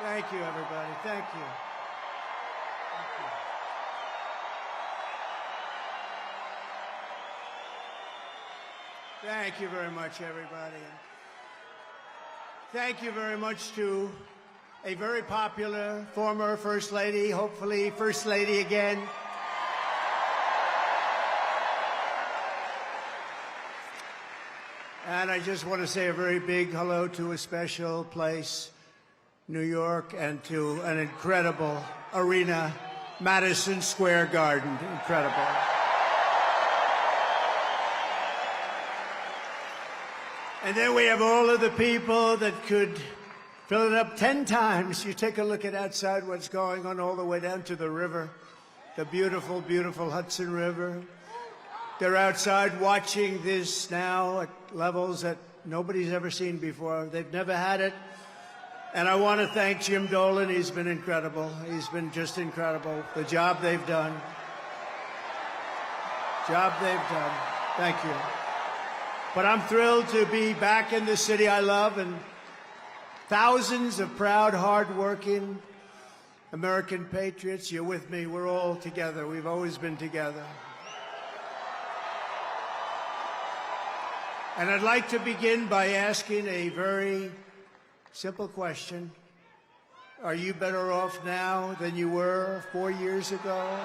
Thank you, everybody. Thank you. Thank you very much, everybody. Thank you very much to a very popular former First Lady, hopefully First Lady again. And I just want to say a very big hello to a special place, New York, and to an incredible arena, Madison Square Garden. Incredible. And then we have all of the people that could fill it up 10 times. You take a look at outside what's going on all the way down to the river, the beautiful, beautiful Hudson River. They're outside watching this now at levels that nobody's ever seen before. They've never had it. And I want to thank Jim Dolan. He's been incredible. He's been just incredible. The job they've done. Thank you. But I'm thrilled to be back in the city I love, and thousands of proud, hard-working American patriots. You're with me. We're all together. We've always been together. And I'd like to begin by asking a very simple question. Are you better off now than you were 4 years ago?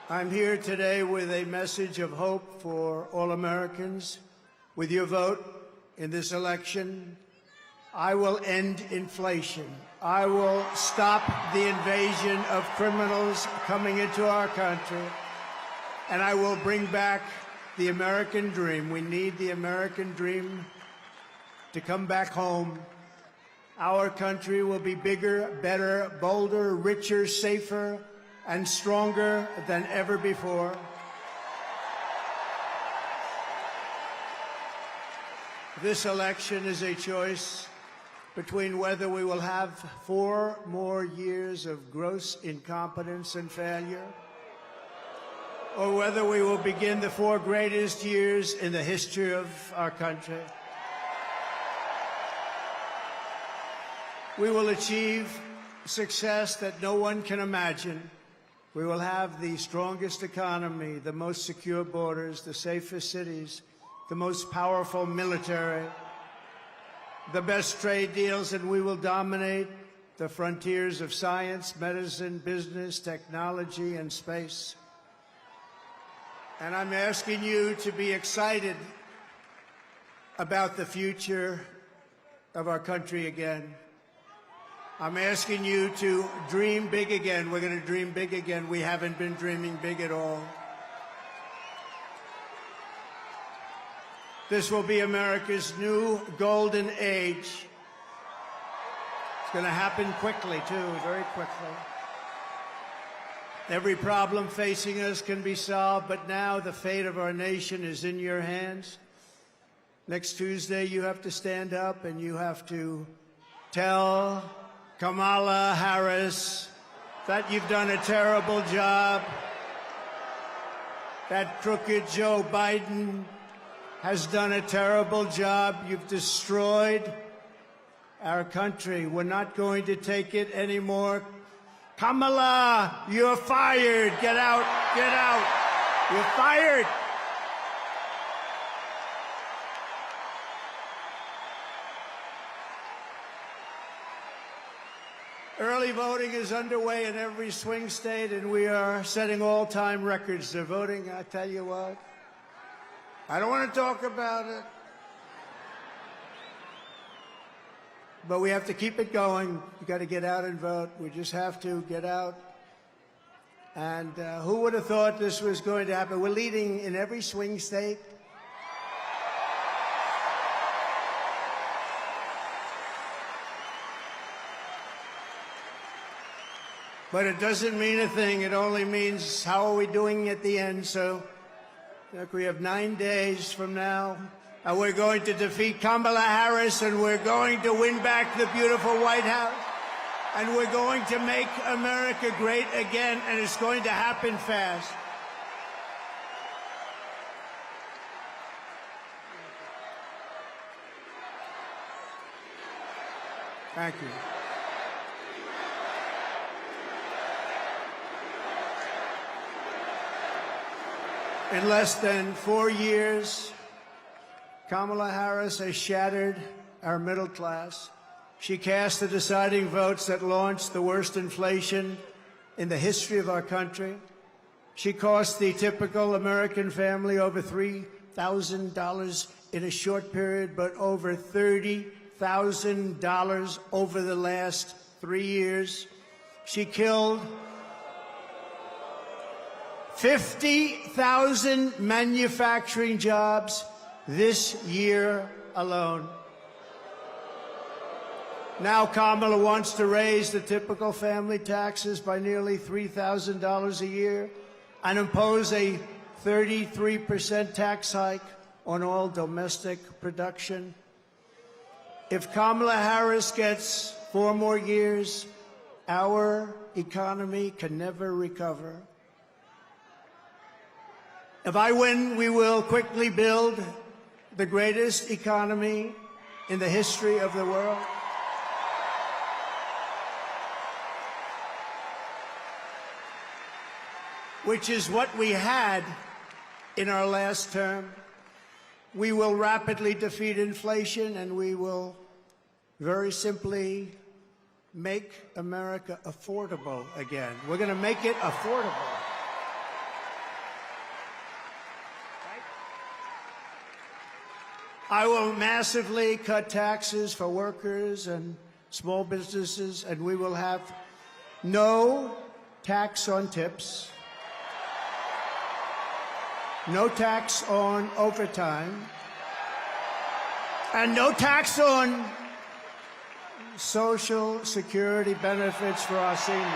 I'm here today with a message of hope for all Americans. With your vote in this election, I will end inflation. I will stop the invasion of criminals coming into our country. And I will bring back the American dream. We need the American dream to come back home. Our country will be bigger, better, bolder, richer, safer, and stronger than ever before. This election is a choice between whether we will have 4 more years of gross incompetence and failure, or whether we will begin the 4 greatest years in the history of our country. We will achieve success that no one can imagine. We will have the strongest economy, the most secure borders, the safest cities, the most powerful military, the best trade deals, and we will dominate the frontiers of science, medicine, business, technology, and space. And I'm asking you to be excited about the future of our country again. I'm asking you to dream big again. We're going to dream big again. We haven't been dreaming big at all. This will be America's new golden age. It's going to happen quickly, too, very quickly. Every problem facing us can be solved, but now the fate of our nation is in your hands. Next Tuesday, you have to stand up and you have to tell Kamala Harris that you've done a terrible job, that crooked Joe Biden has done a terrible job. You've destroyed our country. We're not going to take it anymore. Kamala, you're fired. Get out. Get out. You're fired. Early voting is underway in every swing state, and we are setting all-time records. They're voting, I tell you what. I don't want to talk about it. But we have to keep it going. You got to get out and vote. We just have to get out. And who would have thought this was going to happen? We're leading in every swing state. But it doesn't mean a thing. It only means how are we doing at the end. So look, we have 9 days from now. And we're going to defeat Kamala Harris, and we're going to win back the beautiful White House. And we're going to make America great again, and it's going to happen fast. Thank you. In less than 4 years, Kamala Harris has shattered our middle class. She cast the deciding votes that launched the worst inflation in the history of our country. She cost the typical American family over $3,000 in a short period, but over $30,000 over the last 3 years. She killed 50,000 manufacturing jobs this year alone. Now Kamala wants to raise the typical family taxes by nearly $3,000 a year and impose a 33% tax hike on all domestic production. If Kamala Harris gets 4 more years, our economy can never recover. If I win, we will quickly build the greatest economy in the history of the world. Which is what we had in our last term. We will rapidly defeat inflation, and we will very simply make America affordable again. We're going to make it affordable. I will massively cut taxes for workers and small businesses, and we will have no tax on tips, no tax on overtime, and no tax on Social Security benefits for our seniors.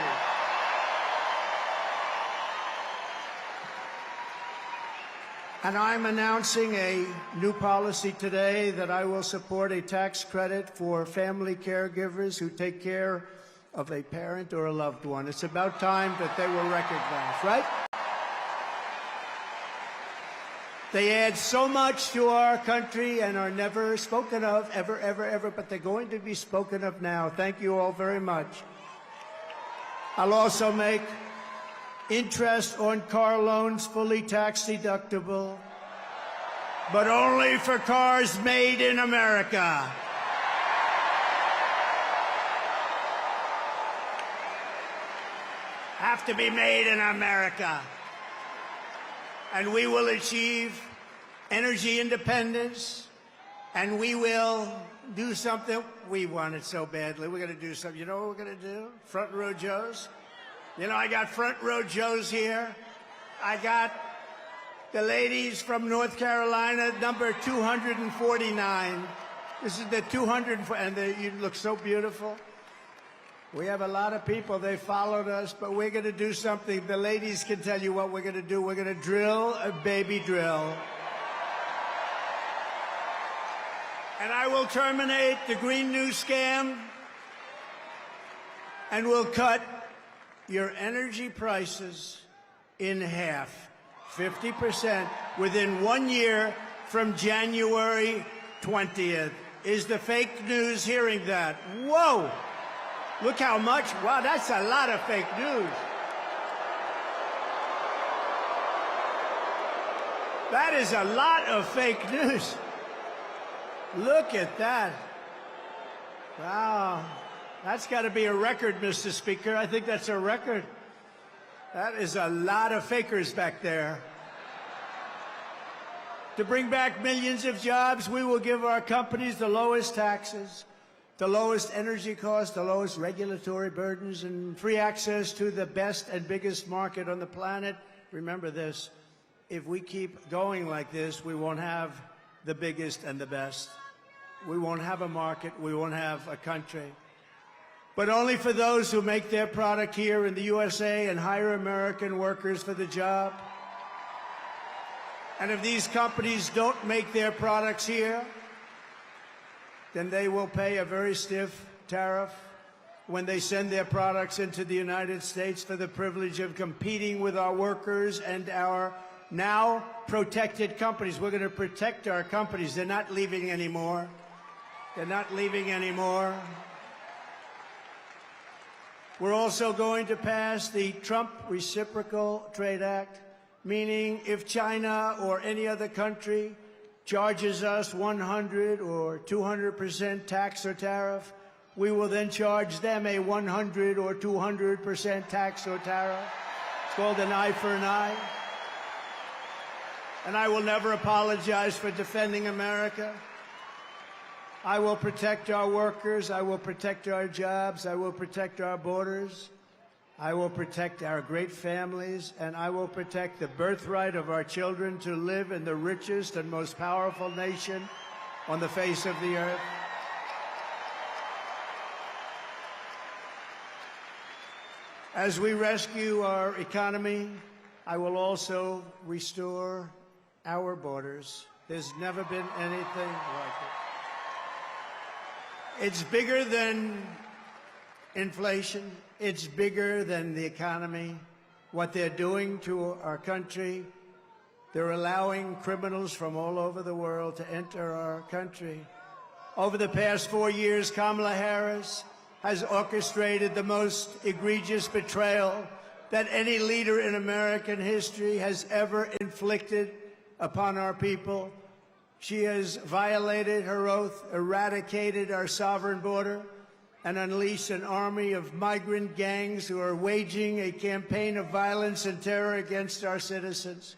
And I'm announcing a new policy today that I will support a tax credit for family caregivers who take care of a parent or a loved one. It's about time that they were recognized, right? They add so much to our country and are never spoken of, ever, ever, ever, but they're going to be spoken of now. Thank you all very much. I'll also make interest on car loans fully tax deductible, but only for cars made in America. Have to be made in America. And we will achieve energy independence, and we will do something. We want it so badly. We're going to do something. You know what we're going to do? Front row Joes. You know, I got front row Joes here. I got the ladies from North Carolina, number 249. This is the 200, and you look so beautiful. We have a lot of people. They followed us, but we're going to do something. The ladies can tell you what we're going to do. We're going to drill a baby drill. And I will terminate the Green New Scam, and we'll cut your energy prices in half, 50%, within 1 year from January 20th. Is the fake news hearing that? Whoa! Look how much. Wow, that's a lot of fake news. That is a lot of fake news. Look at that. Wow. That's got to be a record, Mr. Speaker. I think that's a record. That is a lot of fakers back there. To bring back millions of jobs, we will give our companies the lowest taxes, the lowest energy costs, the lowest regulatory burdens, and free access to the best and biggest market on the planet. Remember this, if we keep going like this, we won't have the biggest and the best. We won't have a market, we won't have a country. But only for those who make their product here in the USA and hire American workers for the job. And if these companies don't make their products here, then they will pay a very stiff tariff when they send their products into the United States for the privilege of competing with our workers and our now protected companies. We're going to protect our companies. They're not leaving anymore. They're not leaving anymore. We're also going to pass the Trump Reciprocal Trade Act, meaning if China or any other country charges us 100 or 200% tax or tariff, we will then charge them a 100 or 200% tax or tariff. It's called an eye for an eye. And I will never apologize for defending America. I will protect our workers. I will protect our jobs. I will protect our borders. I will protect our great families. And I will protect the birthright of our children to live in the richest and most powerful nation on the face of the earth. As we rescue our economy, I will also restore our borders. There's never been anything like it. It's bigger than inflation. It's bigger than the economy. What they're doing to our country, they're allowing criminals from all over the world to enter our country. Over the past 4 years, Kamala Harris has orchestrated the most egregious betrayal that any leader in American history has ever inflicted upon our people. She has violated her oath, eradicated our sovereign border, and unleashed an army of migrant gangs who are waging a campaign of violence and terror against our citizens.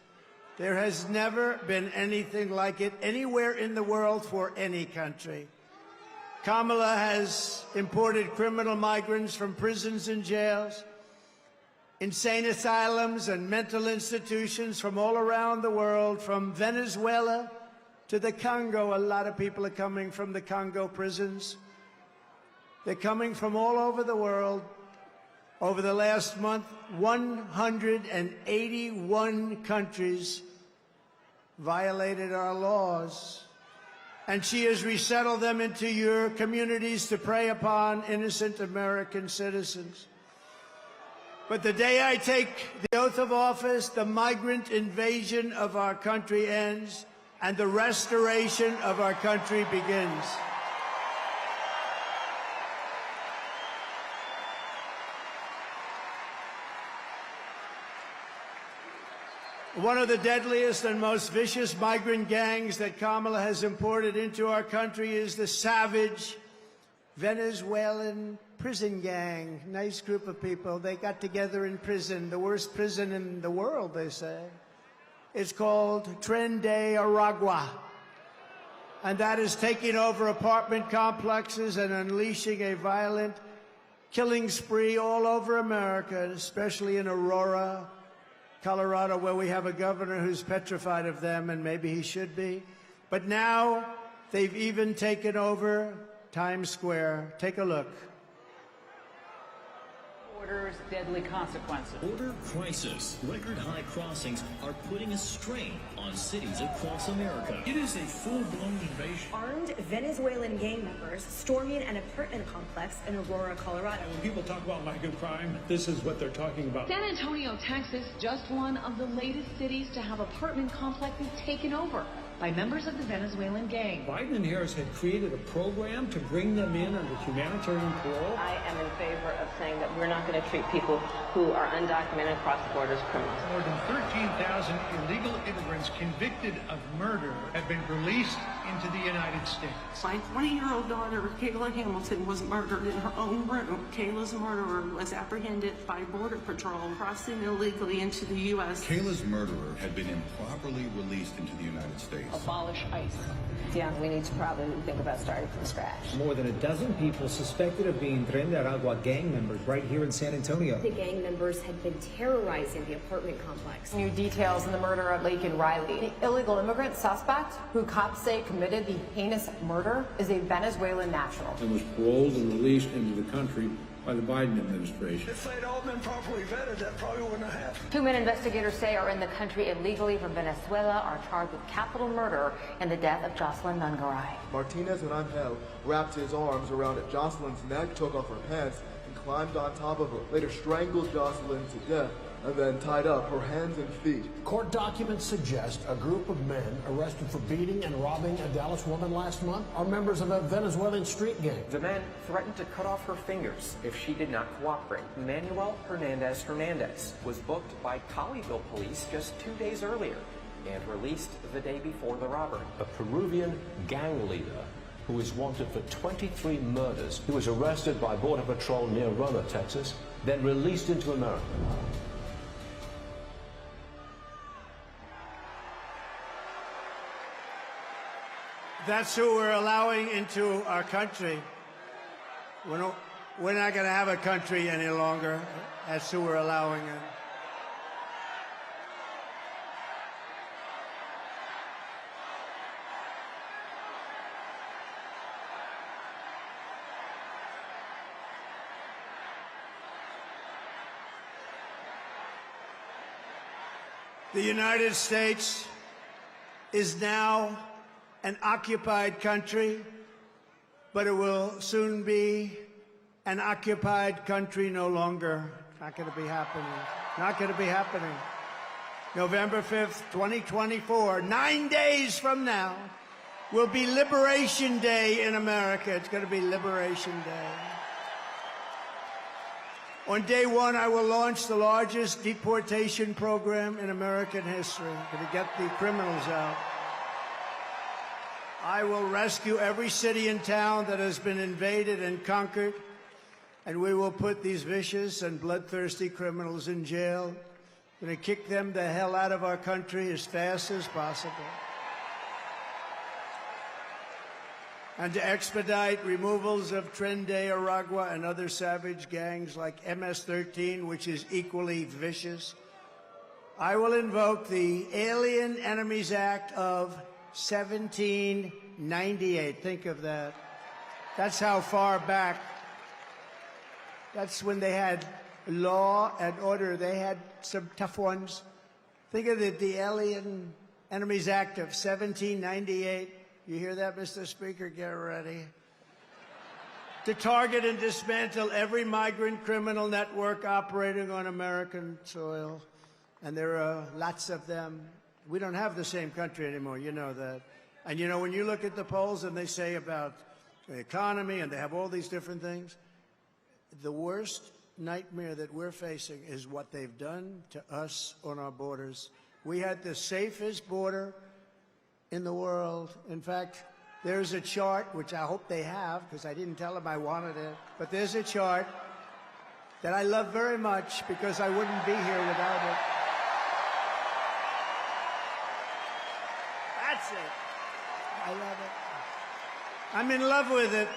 There has never been anything like it anywhere in the world for any country. Kamala has imported criminal migrants from prisons and jails, insane asylums and mental institutions from all around the world, from Venezuela to the Congo. A lot of people are coming from the Congo prisons. They're coming from all over the world. Over the last month, 181 countries violated our laws. And she has resettled them into your communities to prey upon innocent American citizens. But the day I take the oath of office, the migrant invasion of our country ends and the restoration of our country begins. One of the deadliest and most vicious migrant gangs that Kamala has imported into our country is the savage Venezuelan prison gang. Nice group of people. They got together in prison, the worst prison in the world, they say. It's called Tren de Aragua. And that is taking over apartment complexes and unleashing a violent killing spree all over America, especially in Aurora, Colorado, where we have a governor who's petrified of them, and maybe he should be. But now they've even taken over Times Square. Take a look. Border's deadly consequences. Border crisis. Record high crossings are putting a strain on cities across America. It is a full-blown invasion. Armed Venezuelan gang members storming an apartment complex in Aurora, Colorado. When people talk about migrant crime, this is what they're talking about. San Antonio, Texas, just one of the latest cities to have apartment complexes taken over by members of the Venezuelan gang. Biden and Harris had created a program to bring them in under humanitarian parole. I am in favor of saying that we're not going to treat people who are undocumented across the border as criminals. More than 13,000 illegal immigrants convicted of murder have been released into the United States. My 20-year-old daughter, Kayla Hamilton, was murdered in her own room. Kayla's murderer was apprehended by Border Patrol crossing illegally into the U.S. Kayla's murderer had been improperly released into the United States. Abolish ICE. Yeah, we need to probably think about starting from scratch. More than a dozen people suspected of being Tren de Aragua gang members right here in San Antonio. The gang members had been terrorizing the apartment complex. New details in the murder of Laken Riley. The illegal immigrant suspect, who cops say committed the heinous murder, is a Venezuelan national. And was paroled and released into the country by the Biden administration. If they'd all been properly vetted, that probably wouldn't have happened. 2 men investigators say are in the country illegally from Venezuela are charged with capital murder in the death of Jocelyn Nungaray. Martinez and Angel wrapped his arms around Jocelyn's neck, took off her pants, and climbed on top of her. Later strangled Jocelyn to death and then tied up her hands and feet. Court documents suggest a group of men arrested for beating and robbing a Dallas woman last month are members of a Venezuelan street gang. The men threatened to cut off her fingers if she did not cooperate. Manuel Hernandez was booked by Colleyville police just 2 days earlier and released the day before the robbery. A Peruvian gang leader who is wanted for 23 murders. He was arrested by Border Patrol near Roma, Texas, then released into America. That's who we're allowing into our country. We're not going to have a country any longer. That's who we're allowing in. The United States is now an occupied country, but it will soon be an occupied country no longer. Not going to be happening. Not going to be happening. November 5th, 2024, 9 days from now, will be Liberation Day in America. It's going to be Liberation Day. On day one, I will launch the largest deportation program in American history. I'm going to get the criminals out. I will rescue every city and town that has been invaded and conquered, and we will put these vicious and bloodthirsty criminals in jail. I'm going to kick them the hell out of our country as fast as possible. And to expedite removals of Tren de Aragua and other savage gangs like MS-13, which is equally vicious, I will invoke the Alien Enemies Act of 1798. Think of that. That's how far back. That's when they had law and order. They had some tough ones. Think of the Alien Enemies Act of 1798. You hear that, Mr. Speaker? Get ready. To target and dismantle every migrant criminal network operating on American soil. And there are lots of them. We don't have the same country anymore, you know that. And you know, when you look at the polls and they say about the economy and they have all these different things, the worst nightmare that we're facing is what they've done to us on our borders. We had the safest border in the world. In fact, there's a chart, which I hope they have, because I didn't tell them I wanted it, but there's a chart that I love very much because I wouldn't be here without it. That's it. I love it. I'm in love with it.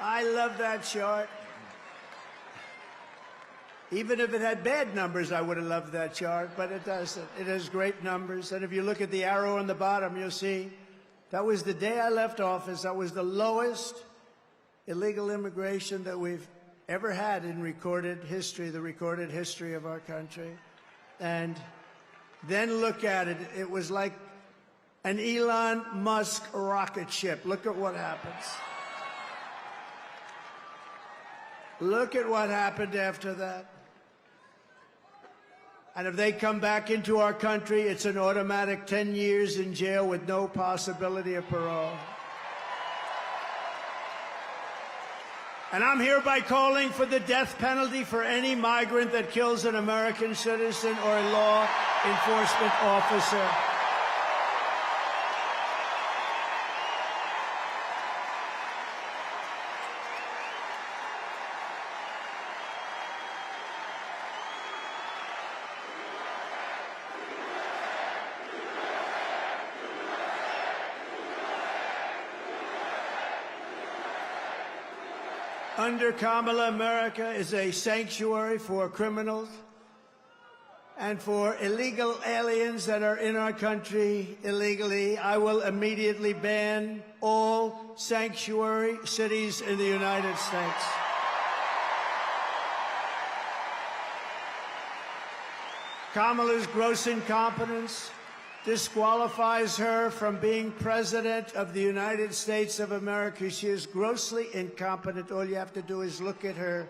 I love that chart. Even if it had bad numbers, I would have loved that chart, but it doesn't. It has great numbers. And if you look at the arrow on the bottom, you'll see that was the day I left office. That was the lowest illegal immigration that we've ever had in recorded history, the recorded history of our country. And then look at it. It was like an Elon Musk rocket ship. Look at what happens. Look at what happened after that. And if they come back into our country, it's an automatic 10 years in jail with no possibility of parole. And I'm hereby calling for the death penalty for any migrant that kills an American citizen or a law enforcement officer. Under Kamala, America is a sanctuary for criminals and for illegal aliens that are in our country illegally. I will immediately ban all sanctuary cities in the United States. Kamala's gross incompetence disqualifies her from being President of the United States of America. She is grossly incompetent. All you have to do is look at her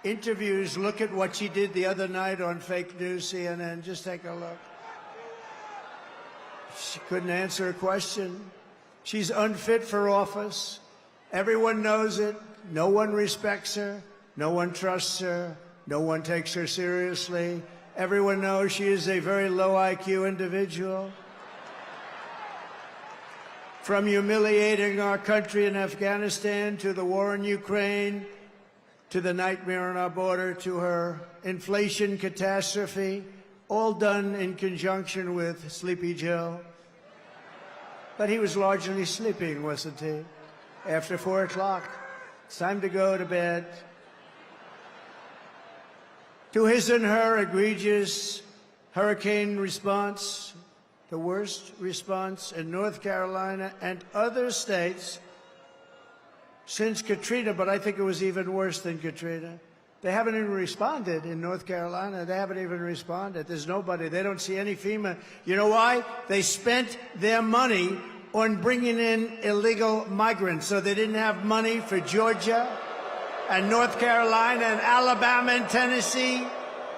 interviews. Look at what she did the other night on fake news CNN. Just take a look. She couldn't answer a question. She's unfit for office. Everyone knows it. No one respects her. No one trusts her. No one takes her seriously. Everyone knows she is a very low IQ individual. From humiliating our country in Afghanistan to the war in Ukraine, to the nightmare on our border, to her inflation catastrophe, all done in conjunction with Sleepy Joe. But he was largely sleeping, wasn't he? After 4 o'clock, it's time to go to bed. To his and her egregious hurricane response, the worst response in North Carolina and other states since Katrina, but I think it was even worse than Katrina. They haven't even responded in North Carolina. They haven't even responded. There's nobody. They don't see any FEMA. You know why? They spent their money on bringing in illegal migrants, so they didn't have money for Georgia and North Carolina and Alabama and Tennessee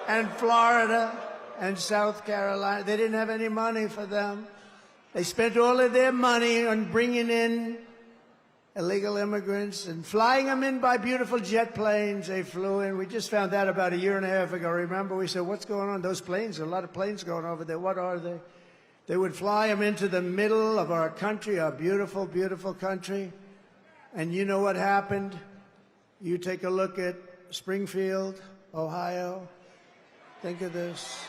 and Florida and South Carolina. They didn't have any money for them. They spent all of their money on bringing in illegal immigrants and flying them in by beautiful jet planes. They flew in. We just found that about a year and a half ago. Remember, we said, what's going on? Those planes, a lot of planes going over there. What are they? They would fly them into the middle of our country, our beautiful, beautiful country. And you know what happened? You take a look at Springfield, Ohio. Think of this.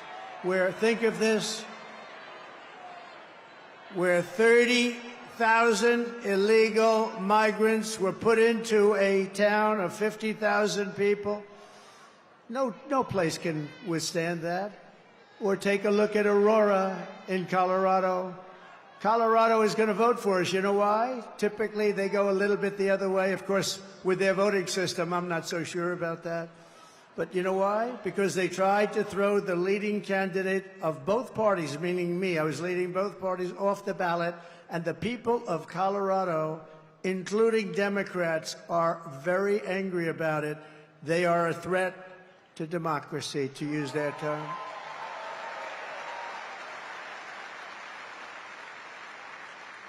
Where 30,000 illegal migrants were put into a town of 50,000 people. No place can withstand that. Or take a look at Aurora in Colorado. Colorado is going to vote for us. You know why? Typically, they go a little bit the other way. Of course, with their voting system, I'm not so sure about that. But you know why? Because they tried to throw the leading candidate of both parties, meaning me. I was leading both parties off the ballot. And the people of Colorado, including Democrats, are very angry about it. They are a threat to democracy, to use their term.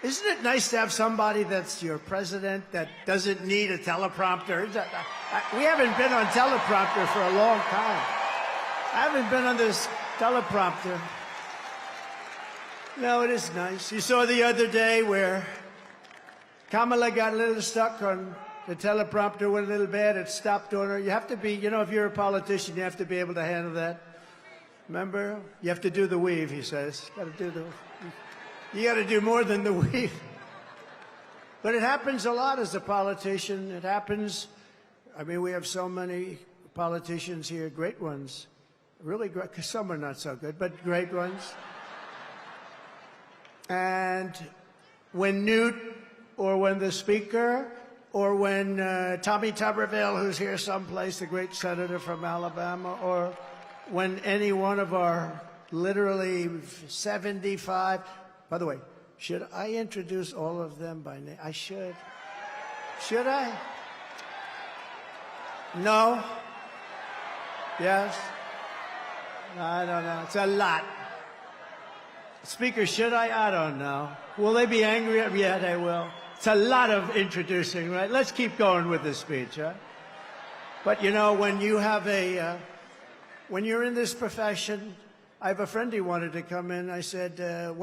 Isn't it nice to have somebody that's your president that doesn't need a teleprompter? We haven't been on teleprompter for a long time. I haven't been on this teleprompter. No, it is nice. You saw the other day where Kamala got a little stuck on the teleprompter, went a little bad. It stopped on her. You have to be, you know, if you're a politician, you have to be able to handle that. Remember? You have to do the weave, he says. You got to do more than the weave. But it happens a lot as a politician. It happens. I mean, we have so many politicians here, great ones. Really great, because some are not so good, but great ones. And when Newt, or when the Speaker, or when Tommy Tuberville, who's here someplace, the great senator from Alabama, or when any one of our literally 75, by the way, should I introduce all of them by name? I should. Should I? No? Yes? I don't know. It's a lot. Speaker, should I? I don't know. Will they be angry at me? Yeah, they will. It's a lot of introducing, right? Let's keep going with this speech, right? But, you know, when you have when you're in this profession, I have a friend who wanted to come in. I said, do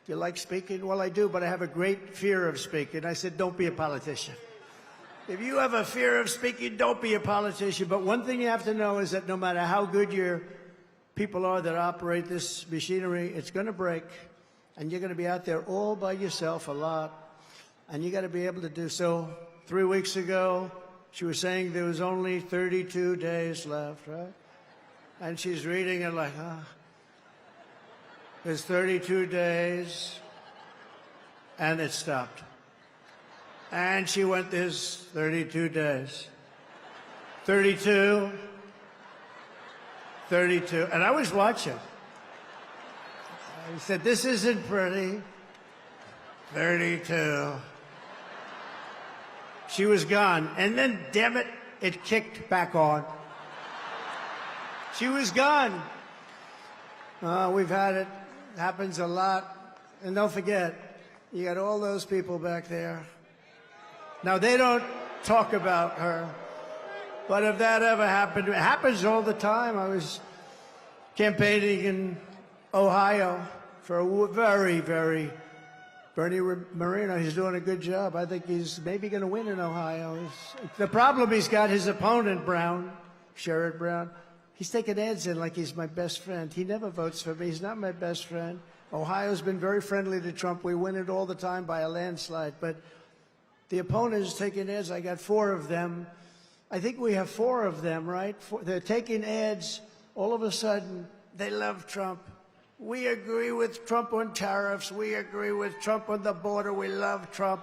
you like speaking? Well, I do, but I have a great fear of speaking. I said, don't be a politician. If you have a fear of speaking, don't be a politician. But one thing you have to know is that no matter how good your people are that operate this machinery, it's going to break. And you're going to be out there all by yourself a lot. And you got to be able to do so. 3 weeks ago, she was saying there was only 32 days left, right? And she's reading it like, there's 32 days, and it stopped. And she went, there's 32 days. 32, 32, and I was watching. I said, this isn't pretty. 32. She was gone, and then, damn it, it kicked back on. She was gone. We've had it. Happens a lot. And don't forget, you got all those people back there. Now, they don't talk about her, but if that ever happened, it happens all the time. I was campaigning in Ohio for a very, very Bernie Moreno. He's doing a good job. I think he's maybe going to win in Ohio. The problem he's got, his opponent, Brown, Sherrod Brown, he's taking ads in like he's my best friend. He never votes for me. He's not my best friend. Ohio's been very friendly to Trump. We win it all the time by a landslide. But the opponent is taking ads. I got 4 of them. I think we have 4 of them, right? They're taking ads. All of a sudden, they love Trump. We agree with Trump on tariffs. We agree with Trump on the border. We love Trump.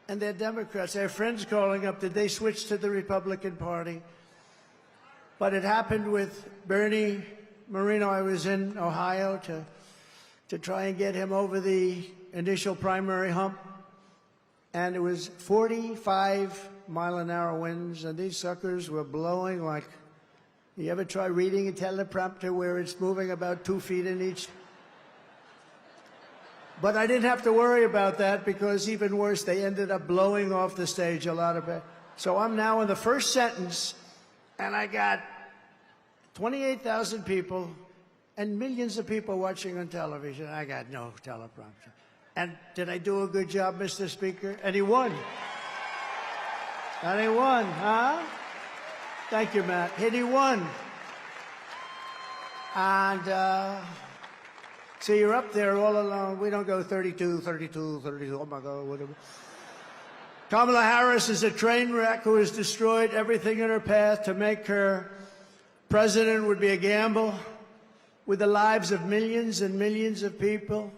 And they're Democrats. Their friends calling up, did they switch to the Republican Party? But it happened with Bernie Moreno. I was in Ohio to try and get him over the initial primary hump. And it was 45-mile-an-hour winds, and these suckers were blowing like, you ever try reading a teleprompter where it's moving about 2 feet in each? But I didn't have to worry about that because even worse, they ended up blowing off the stage a lot of it. So I'm now in the first sentence, and I got 28,000 people and millions of people watching on television. I got no teleprompter. And did I do a good job, Mr. Speaker? And he won. And he won, huh? Thank you, Matt. And he won. And so you're up there all alone. We don't go 32, 32, 32. Oh, my God, whatever. Kamala Harris is a train wreck who has destroyed everything in her path. To make her president would be a gamble with the lives of millions and millions of people.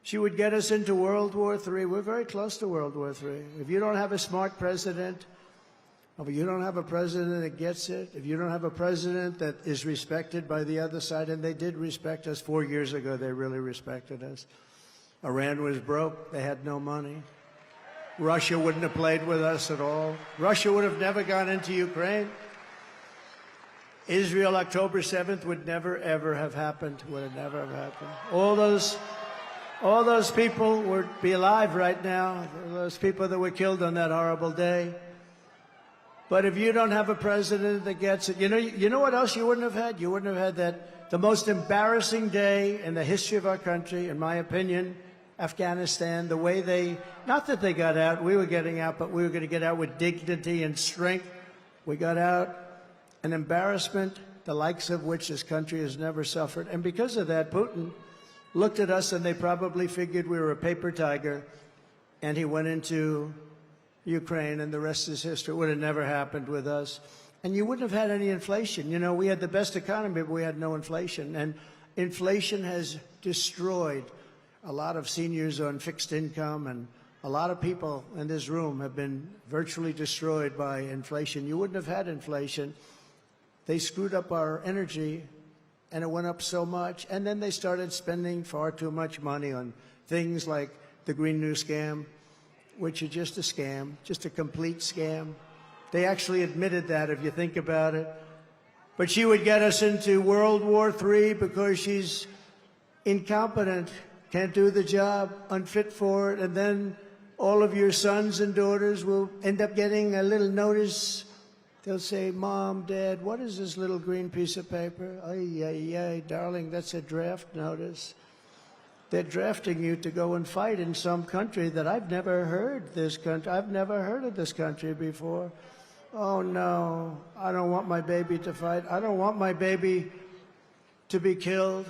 She would get us into World War III. We're very close to World War III. If you don't have a smart president, if you don't have a president that gets it, if you don't have a president that is respected by the other side, and they did respect us 4 years ago, they really respected us. Iran was broke. They had no money. Russia wouldn't have played with us at all. Russia would have never gone into Ukraine. Israel, October 7th, would never, ever have happened. Would have never have happened. All those people would be alive right now, those people that were killed on that horrible day. But if you don't have a president that gets it, you know what else you wouldn't have had? You wouldn't have had the most embarrassing day in the history of our country, in my opinion, Afghanistan, the way not that they got out, we were getting out, but we were going to get out with dignity and strength. We got out. An embarrassment, the likes of which this country has never suffered. And because of that, Putin looked at us and they probably figured we were a paper tiger, and he went into Ukraine, and the rest is history. It would have never happened with us. And you wouldn't have had any inflation. You know, we had the best economy, but we had no inflation. And inflation has destroyed a lot of seniors on fixed income, and a lot of people in this room have been virtually destroyed by inflation. You wouldn't have had inflation. They screwed up our energy, and it went up so much. And then they started spending far too much money on things like the Green New Scam, which is just a scam, just a complete scam. They actually admitted that, if you think about it. But she would get us into World War III because she's incompetent, can't do the job, unfit for it, and then all of your sons and daughters will end up getting a little notice. They'll say, Mom, Dad, what is this little green piece of paper? Ay, ay, ay, darling, that's a draft notice. They're drafting you to go and fight in some country that I've never heard I've never heard of this country before. Oh, no, I don't want my baby to fight. I don't want my baby to be killed.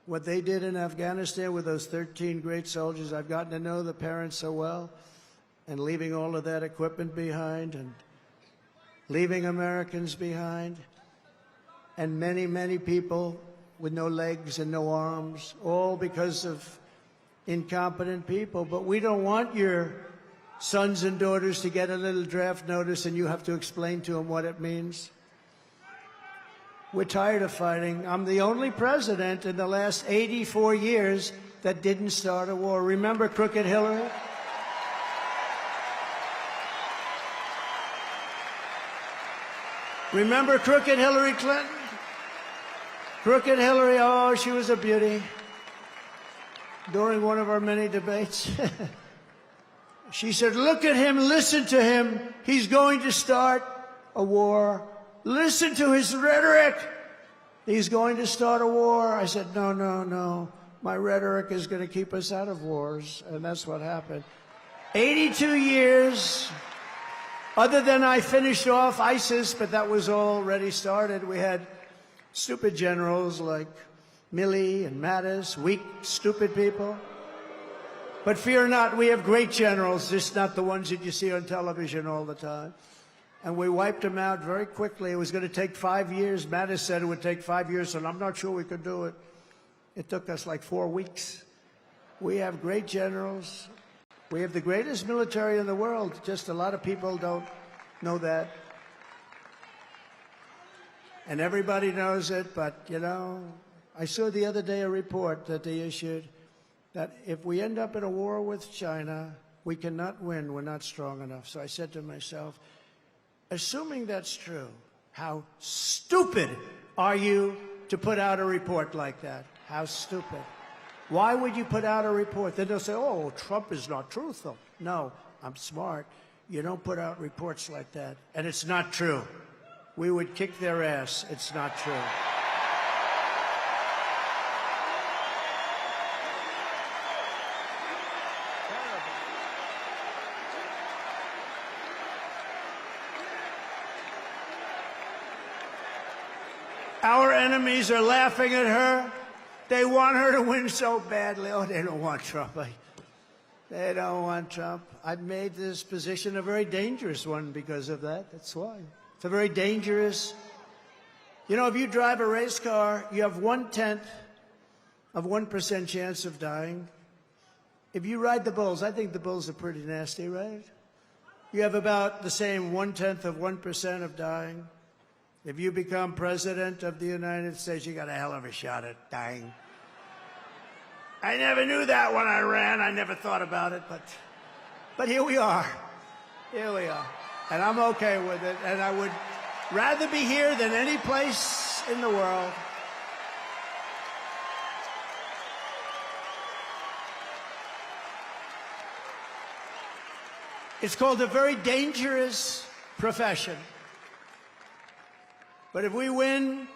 What they did in Afghanistan with those 13 great soldiers, I've gotten to know the parents so well, and leaving all of that equipment behind and leaving Americans behind, and many, many people with no legs and no arms, all because of incompetent people. But we don't want your sons and daughters to get a little draft notice and you have to explain to them what it means. We're tired of fighting. I'm the only president in the last 84 years that didn't start a war. Remember Crooked Hillary? Remember crooked Hillary Clinton? Crooked Hillary, oh, she was a beauty. During one of our many debates, she said, look at him, listen to him. He's going to start a war. Listen to his rhetoric. He's going to start a war. I said, no, no, no. My rhetoric is going to keep us out of wars. And that's what happened. 82 years. Other than I finished off ISIS, but that was already started. We had stupid generals like Milley and Mattis, weak, stupid people. But fear not, we have great generals, just not the ones that you see on television all the time. And we wiped them out very quickly. It was going to take 5 years. Mattis said it would take 5 years, and I'm not sure we could do it. It took us like 4 weeks. We have great generals. We have the greatest military in the world. Just a lot of people don't know that. And everybody knows it, but, you know, I saw the other day a report that they issued that if we end up in a war with China, we cannot win. We're not strong enough. So I said to myself, assuming that's true, how stupid are you to put out a report like that? How stupid. Why would you put out a report? Then they'll say, oh, Trump is not truthful. No, I'm smart. You don't put out reports like that. And it's not true. We would kick their ass. It's not true. Our enemies are laughing at her. They want her to win so badly. Oh, they don't want Trump. They don't want Trump. I've made this position a very dangerous one because of that. That's why. It's a very dangerous. You know, if you drive a race car, you have 1/10 of 1% chance of dying. If you ride the bulls, I think the bulls are pretty nasty, right? You have about the same 1/10 of 1% of dying. If you become president of the United States, you got a hell of a shot at dying. I never knew that when I ran. I never thought about it, but here we are. Here we are. And I'm okay with it. And I would rather be here than any place in the world. It's called a very dangerous profession. But if we win,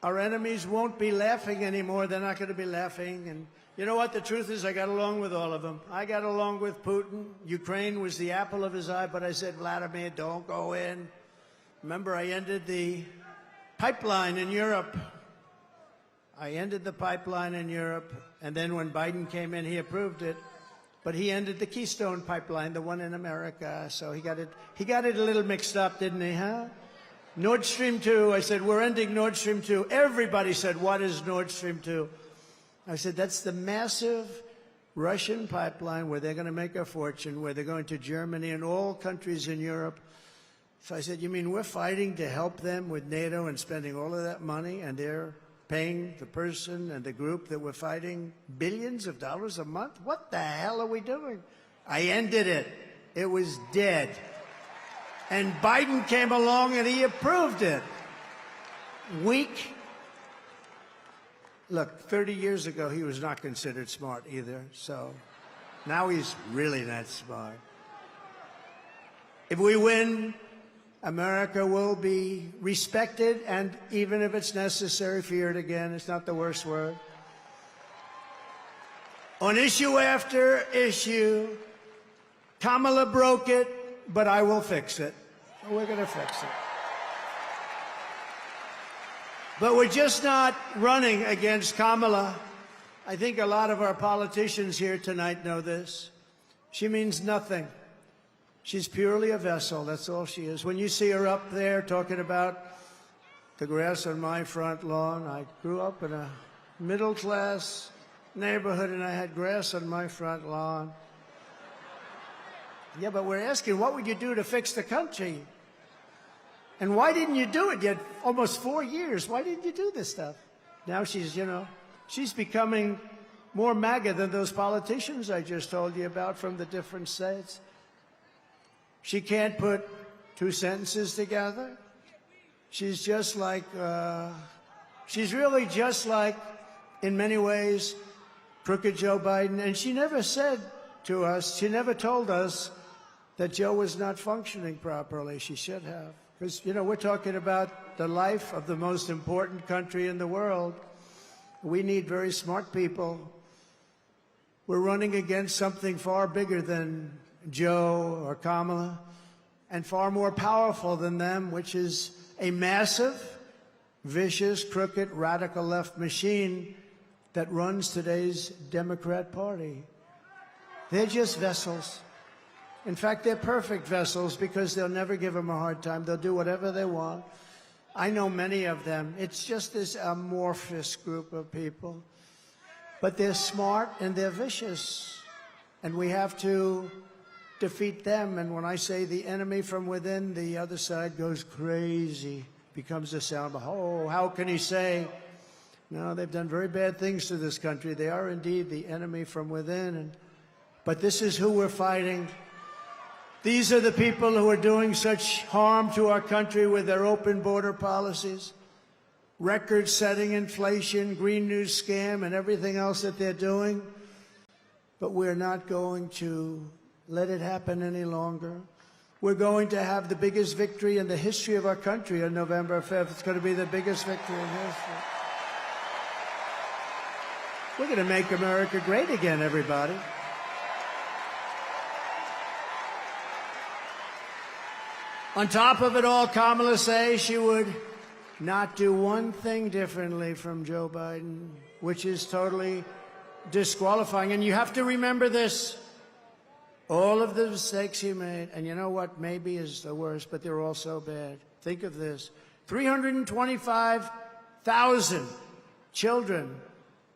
our enemies won't be laughing anymore. They're not going to be laughing. And you know what? The truth is I got along with all of them. I got along with Putin. Ukraine was the apple of his eye, but I said, Vladimir, don't go in. Remember, I ended the pipeline in Europe. I ended the pipeline in Europe. And then when Biden came in, he approved it. But he ended the Keystone pipeline, the one in America. So he got it a little mixed up, didn't he, huh? Nord Stream 2, I said, we're ending Nord Stream 2. Everybody said, what is Nord Stream 2? I said, that's the massive Russian pipeline where they're going to make a fortune, where they're going to Germany and all countries in Europe. So I said, you mean we're fighting to help them with NATO and spending all of that money, and they're paying the person and the group that we're fighting billions of dollars a month? What the hell are we doing? I ended it. It was dead. And Biden came along and he approved it. Weak. Look, 30 years ago, he was not considered smart either. So now he's really not smart. If we win, America will be respected, and even if it's necessary, feared again. It's not the worst word. On issue after issue, Kamala broke it, but I will fix it. We're going to fix it. But we're just not running against Kamala. I think a lot of our politicians here tonight know this. She means nothing. She's purely a vessel. That's all she is. When you see her up there talking about the grass on my front lawn, I grew up in a middle-class neighborhood, and I had grass on my front lawn. Yeah, but we're asking, what would you do to fix the country? And why didn't you do it? You had almost 4 years. Why didn't you do this stuff? Now she's, you know, she's becoming more MAGA than those politicians I just told you about from the different states. She can't put two sentences together. She's just like, she's really just like, in many ways, crooked Joe Biden. And she never said to us, she never told us that Joe was not functioning properly. She should have. Because, you know, we're talking about the life of the most important country in the world. We need very smart people. We're running against something far bigger than Joe or Kamala, and far more powerful than them, which is a massive, vicious, crooked, radical left machine that runs today's Democrat Party. They're just vessels. In fact, they're perfect vessels because they'll never give them a hard time. They'll do whatever they want. I know many of them. It's just this amorphous group of people. But they're smart and they're vicious. And we have to defeat them. And when I say the enemy from within, the other side goes crazy, becomes a sound. Oh, how can he say? No, they've done very bad things to this country. They are indeed the enemy from within. But this is who we're fighting. These are the people who are doing such harm to our country with their open border policies, record-setting inflation, Green New scam, and everything else that they're doing. But we're not going to let it happen any longer. We're going to have the biggest victory in the history of our country on November 5th. It's going to be the biggest victory in history. We're going to make America great again, everybody. On top of it all, Kamala says she would not do one thing differently from Joe Biden, which is totally disqualifying. And you have to remember this. All of the mistakes he made, and you know what maybe is the worst, but they're all so bad. Think of this. 325,000 children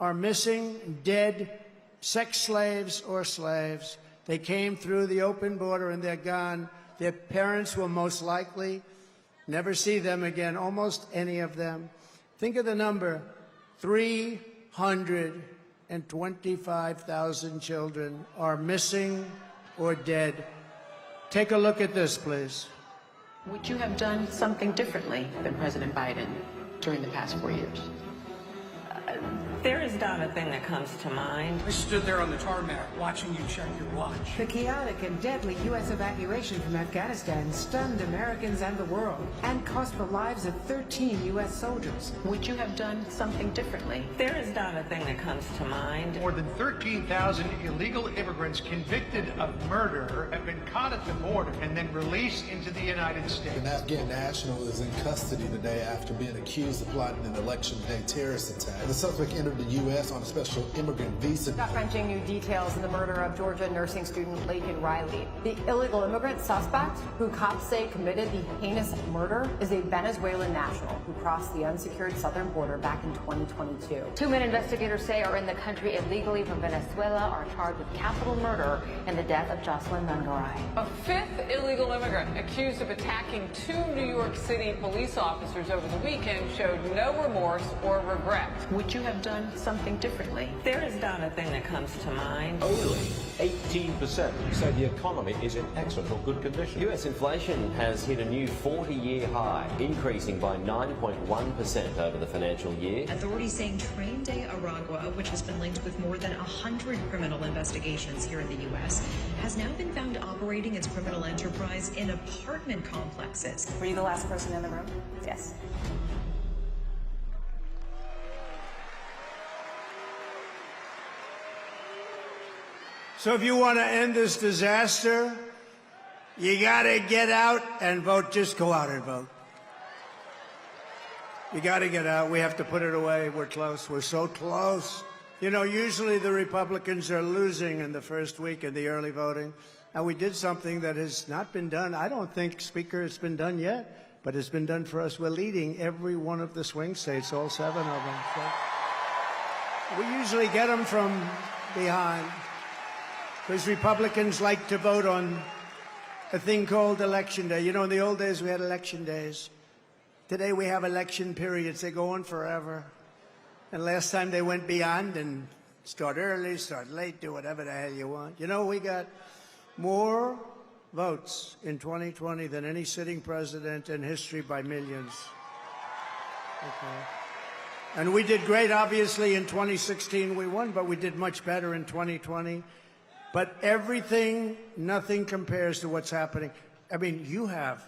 are missing, dead, sex slaves or slaves. They came through the open border and they're gone. Their parents will most likely never see them again, almost any of them. Think of the number, 325,000 children are missing or dead. Take a look at this, please. Would you have done something differently than President Biden during the past 4 years? There is not a thing that comes to mind. I stood there on the tarmac watching you check your watch. The chaotic and deadly U.S. evacuation from Afghanistan stunned Americans and the world and cost the lives of 13 U.S. soldiers. Would you have done something differently? There is not a thing that comes to mind. More than 13,000 illegal immigrants convicted of murder have been caught at the border and then released into the United States. An Afghan national is in custody today after being accused of plotting an election day terrorist attack. The suspect entered the U.S. on a special immigrant visa. Gut-wrenching new details in the murder of Georgia nursing student Laken Riley. The illegal immigrant suspect, who cops say committed the heinous murder, is a Venezuelan national who crossed the unsecured southern border back in 2022. 2 men investigators say are in the country illegally from Venezuela are charged with capital murder in the death of Jocelyn Nungaray. A fifth illegal immigrant accused of attacking 2 New York City police officers over the weekend showed no remorse or regret. Would you have done something differently? There is not a thing that comes to mind. Only 18% say the economy is in excellent or good condition. US inflation has hit a new 40-year high, increasing by 9.1% over the financial year. Authorities saying Train de Aragua, which has been linked with more than 100 criminal investigations here in the U.S., has now been found operating its criminal enterprise in apartment complexes. Were you the last person in the room? Yes. So if you want to end this disaster, you got to get out and vote. Just go out and vote. You got to get out. We have to put it away. We're close. We're so close. You know, usually the Republicans are losing in the first week of the early voting. And we did something that has not been done. I don't think, Speaker, it's been done yet, but it's been done for us. We're leading every one of the swing states, all 7 of them. So we usually get them from behind. Because Republicans like to vote on a thing called Election Day. You know, in the old days, we had election days. Today, we have election periods. They go on forever. And last time, they went beyond and start early, start late, do whatever the hell you want. You know, we got more votes in 2020 than any sitting president in history by millions. Okay. And we did great, obviously, in 2016 we won, but we did much better in 2020. But everything, nothing compares to what's happening. I mean, you have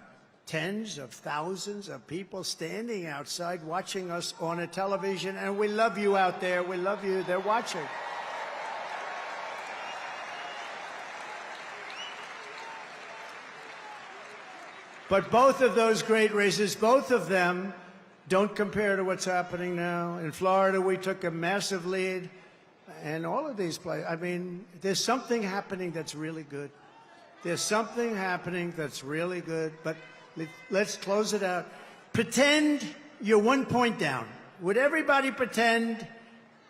tens of thousands of people standing outside watching us on a television, and we love you out there. We love you. They're watching. But both of those great races, both of them, don't compare to what's happening now. In Florida, we took a massive lead. And all of these places, I mean, there's something happening that's really good. There's something happening that's really good. But let's close it out. Pretend you're 1 point down. Would everybody pretend?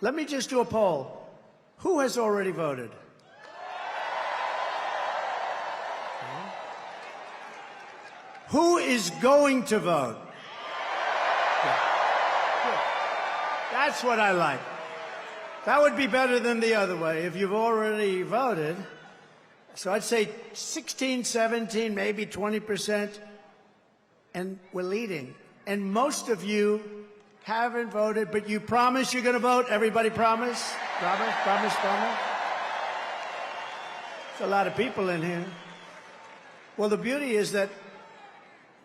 Let me just do a poll. Who has already voted? Who is going to vote? That's what I like. That would be better than the other way, if you've already voted. So I'd say 16, 17, maybe 20%, and we're leading. And most of you haven't voted, but you promise you're going to vote? Everybody promise? Promise, promise, promise? There's a lot of people in here. Well, the beauty is that,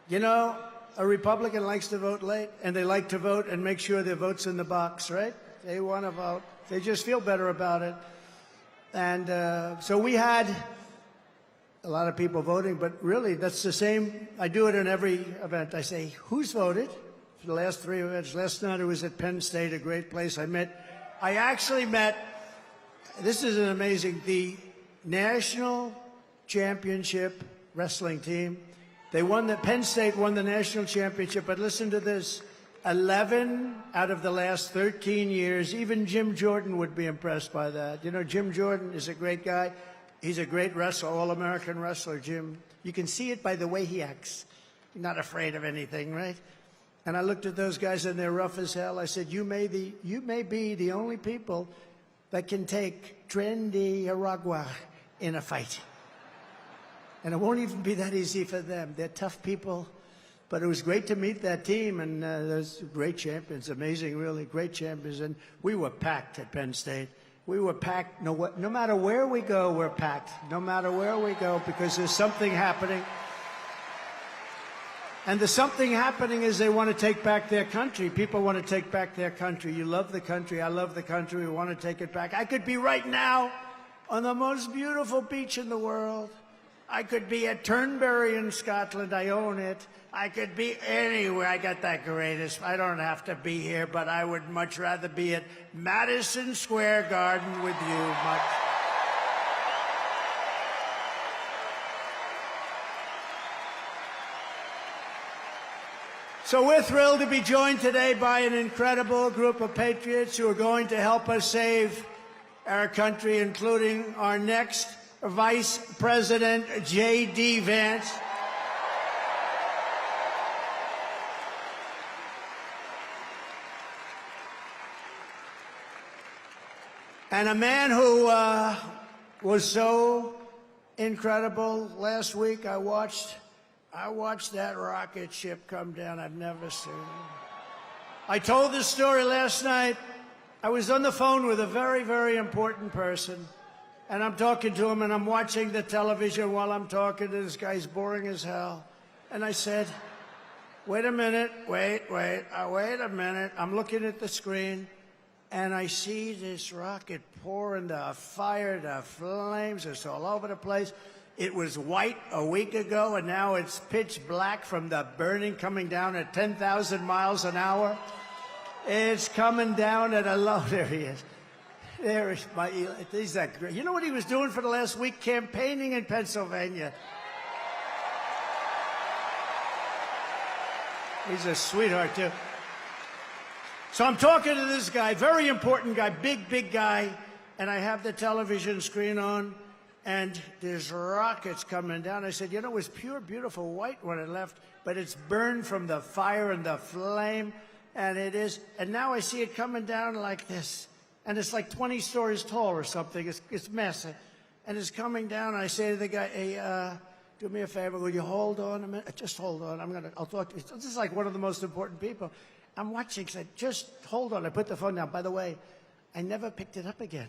you know, a Republican likes to vote late, and they like to vote and make sure their vote's in the box, right? They want to vote. They just feel better about it. And so we had a lot of people voting, but really that's the same. I do it in every event. I say, who's voted for the last 3 events? Last night I was at Penn State, a great place. I actually met, this is an amazing, the national championship wrestling team. They won Penn State won the national championship, but listen to this. 11 out of the last 13 years, even Jim Jordan would be impressed by that. You know, Jim Jordan is a great guy. He's a great wrestler, all-American wrestler, Jim. You can see it by the way he acts. He's not afraid of anything, right? And I looked at those guys, and they're rough as hell. I said, you may be the only people that can take Tren de Aragua in a fight. And it won't even be that easy for them. They're tough people. But it was great to meet that team, and those great champions, amazing, really great champions. And we were packed at Penn State. We were packed. No matter where we go, we're packed. No matter where we go, because there's something happening. And the something happening is they want to take back their country. People want to take back their country. You love the country. I love the country. We want to take it back. I could be right now on the most beautiful beach in the world. I could be at Turnberry in Scotland. I own it. I could be anywhere. I got that greatest. I don't have to be here, but I would much rather be at Madison Square Garden with you. Much. So we're thrilled to be joined today by an incredible group of patriots who are going to help us save our country, including our next Vice President, J.D. Vance. And a man who was so incredible. Last week I watched that rocket ship come down. I've never seen it. I told this story last night. I was on the phone with a very, very important person. And I'm talking to him, and I'm watching the television while I'm talking to this guy. He's boring as hell. And I said, wait a minute, wait a minute. I'm looking at the screen, and I see this rocket pouring the fire, the flames. It's all over the place. It was white a week ago, and now it's pitch black from the burning coming down at 10,000 miles an hour. It's coming down at a low. There he is. There is my Eli. He's that great. You know what he was doing for the last week? Campaigning in Pennsylvania. He's a sweetheart, too. So I'm talking to this guy, very important guy, big guy, and I have the television screen on, and there's rockets coming down. I said, you know, it was pure, beautiful white when it left, but it's burned from the fire and the flame, and it is. And now I see it coming down like this. And it's like 20 stories tall or something. It's massive. And it's coming down. And I say to the guy, hey, do me a favor. Will you hold on a minute? Just hold on. I'll talk to you. This is like one of the most important people. I'm watching. So just hold on. I put the phone down. By the way, I never picked it up again.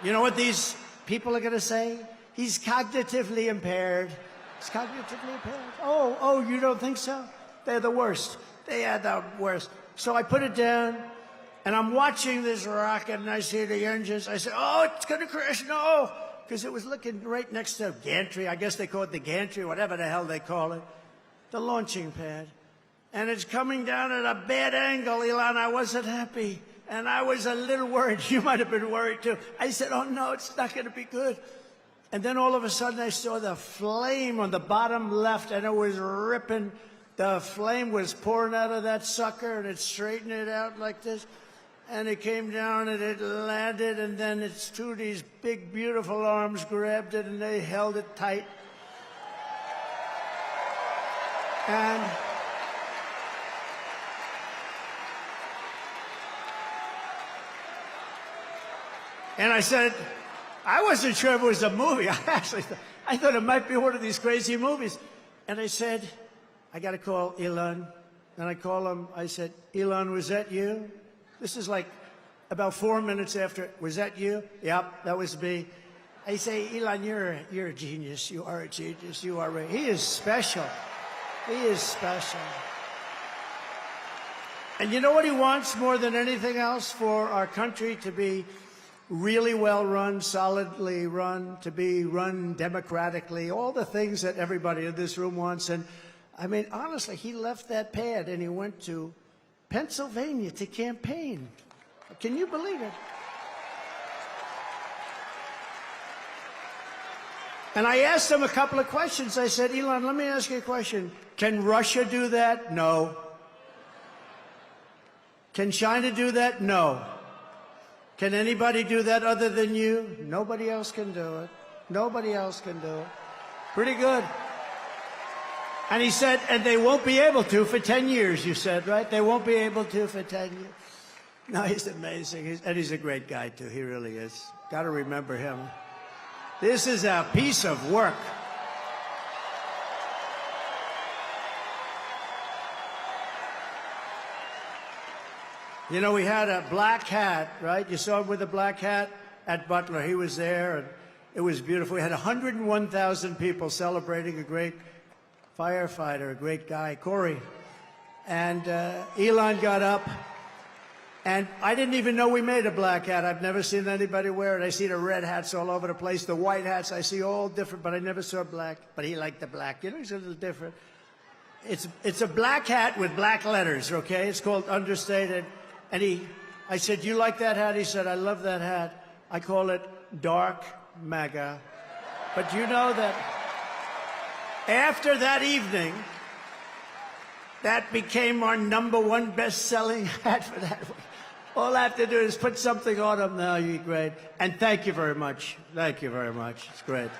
You know what these people are going to say? He's cognitively impaired. He's cognitively impaired. Oh, you don't think so? They're the worst. They are the worst. So I put it down, and I'm watching this rocket, and I see the engines. I said, oh, it's going to crash. No. Because it was looking right next to gantry. I guess they call it the gantry, whatever the hell they call it. The launching pad. And it's coming down at a bad angle, Elon. I wasn't happy. And I was a little worried. You might have been worried, too. I said, oh, no, it's not going to be good. And then all of a sudden, I saw the flame on the bottom left, and it was ripping. The flame was pouring out of that sucker, and it straightened it out like this. And it came down, and it landed, and then its two of these big, beautiful arms grabbed it, and they held it tight. And I said, I wasn't sure if it was a movie. I thought it might be one of these crazy movies. And I said, I got to call Elon. And I call him. I said, Elon, was that you? This is like about 4 minutes after. Was that you? Yep, that was me. I say, Elon, you're a genius. You are a genius. You are. He is special. He is special. And you know what he wants more than anything else? For our country to be really well run, solidly run, to be run democratically, all the things that everybody in this room wants. And I mean, honestly, he left that pad and he went to Pennsylvania to campaign. Can you believe it? And I asked him a couple of questions. I said, Elon, let me ask you a question. Can Russia do that? No. Can China do that? No. Can anybody do that other than you? Nobody else can do it. Nobody else can do it. Pretty good. And he said, and they won't be able to for 10 years, you said, right? They won't be able to for 10 years. No, he's amazing. And he's a great guy, too. He really is. Got to remember him. This is a piece of work. You know, we had a black hat, right? You saw him with a black hat at Butler. He was there, and it was beautiful. We had 101,000 people celebrating a great firefighter, a great guy, Corey. And Elon got up, and I didn't even know we made a black hat. I've never seen anybody wear it. I see the red hats all over the place, the white hats. I see all different, but I never saw black. But he liked the black. You know, he's a little different. It's a black hat with black letters, okay? It's called Understated. And I said, you like that hat? He said, I love that hat. I call it Dark MAGA. But you know that after that evening, that became our #1 best-selling hat for that week. All I have to do is put something on him now. You're great. And thank you very much. Thank you very much. It's great.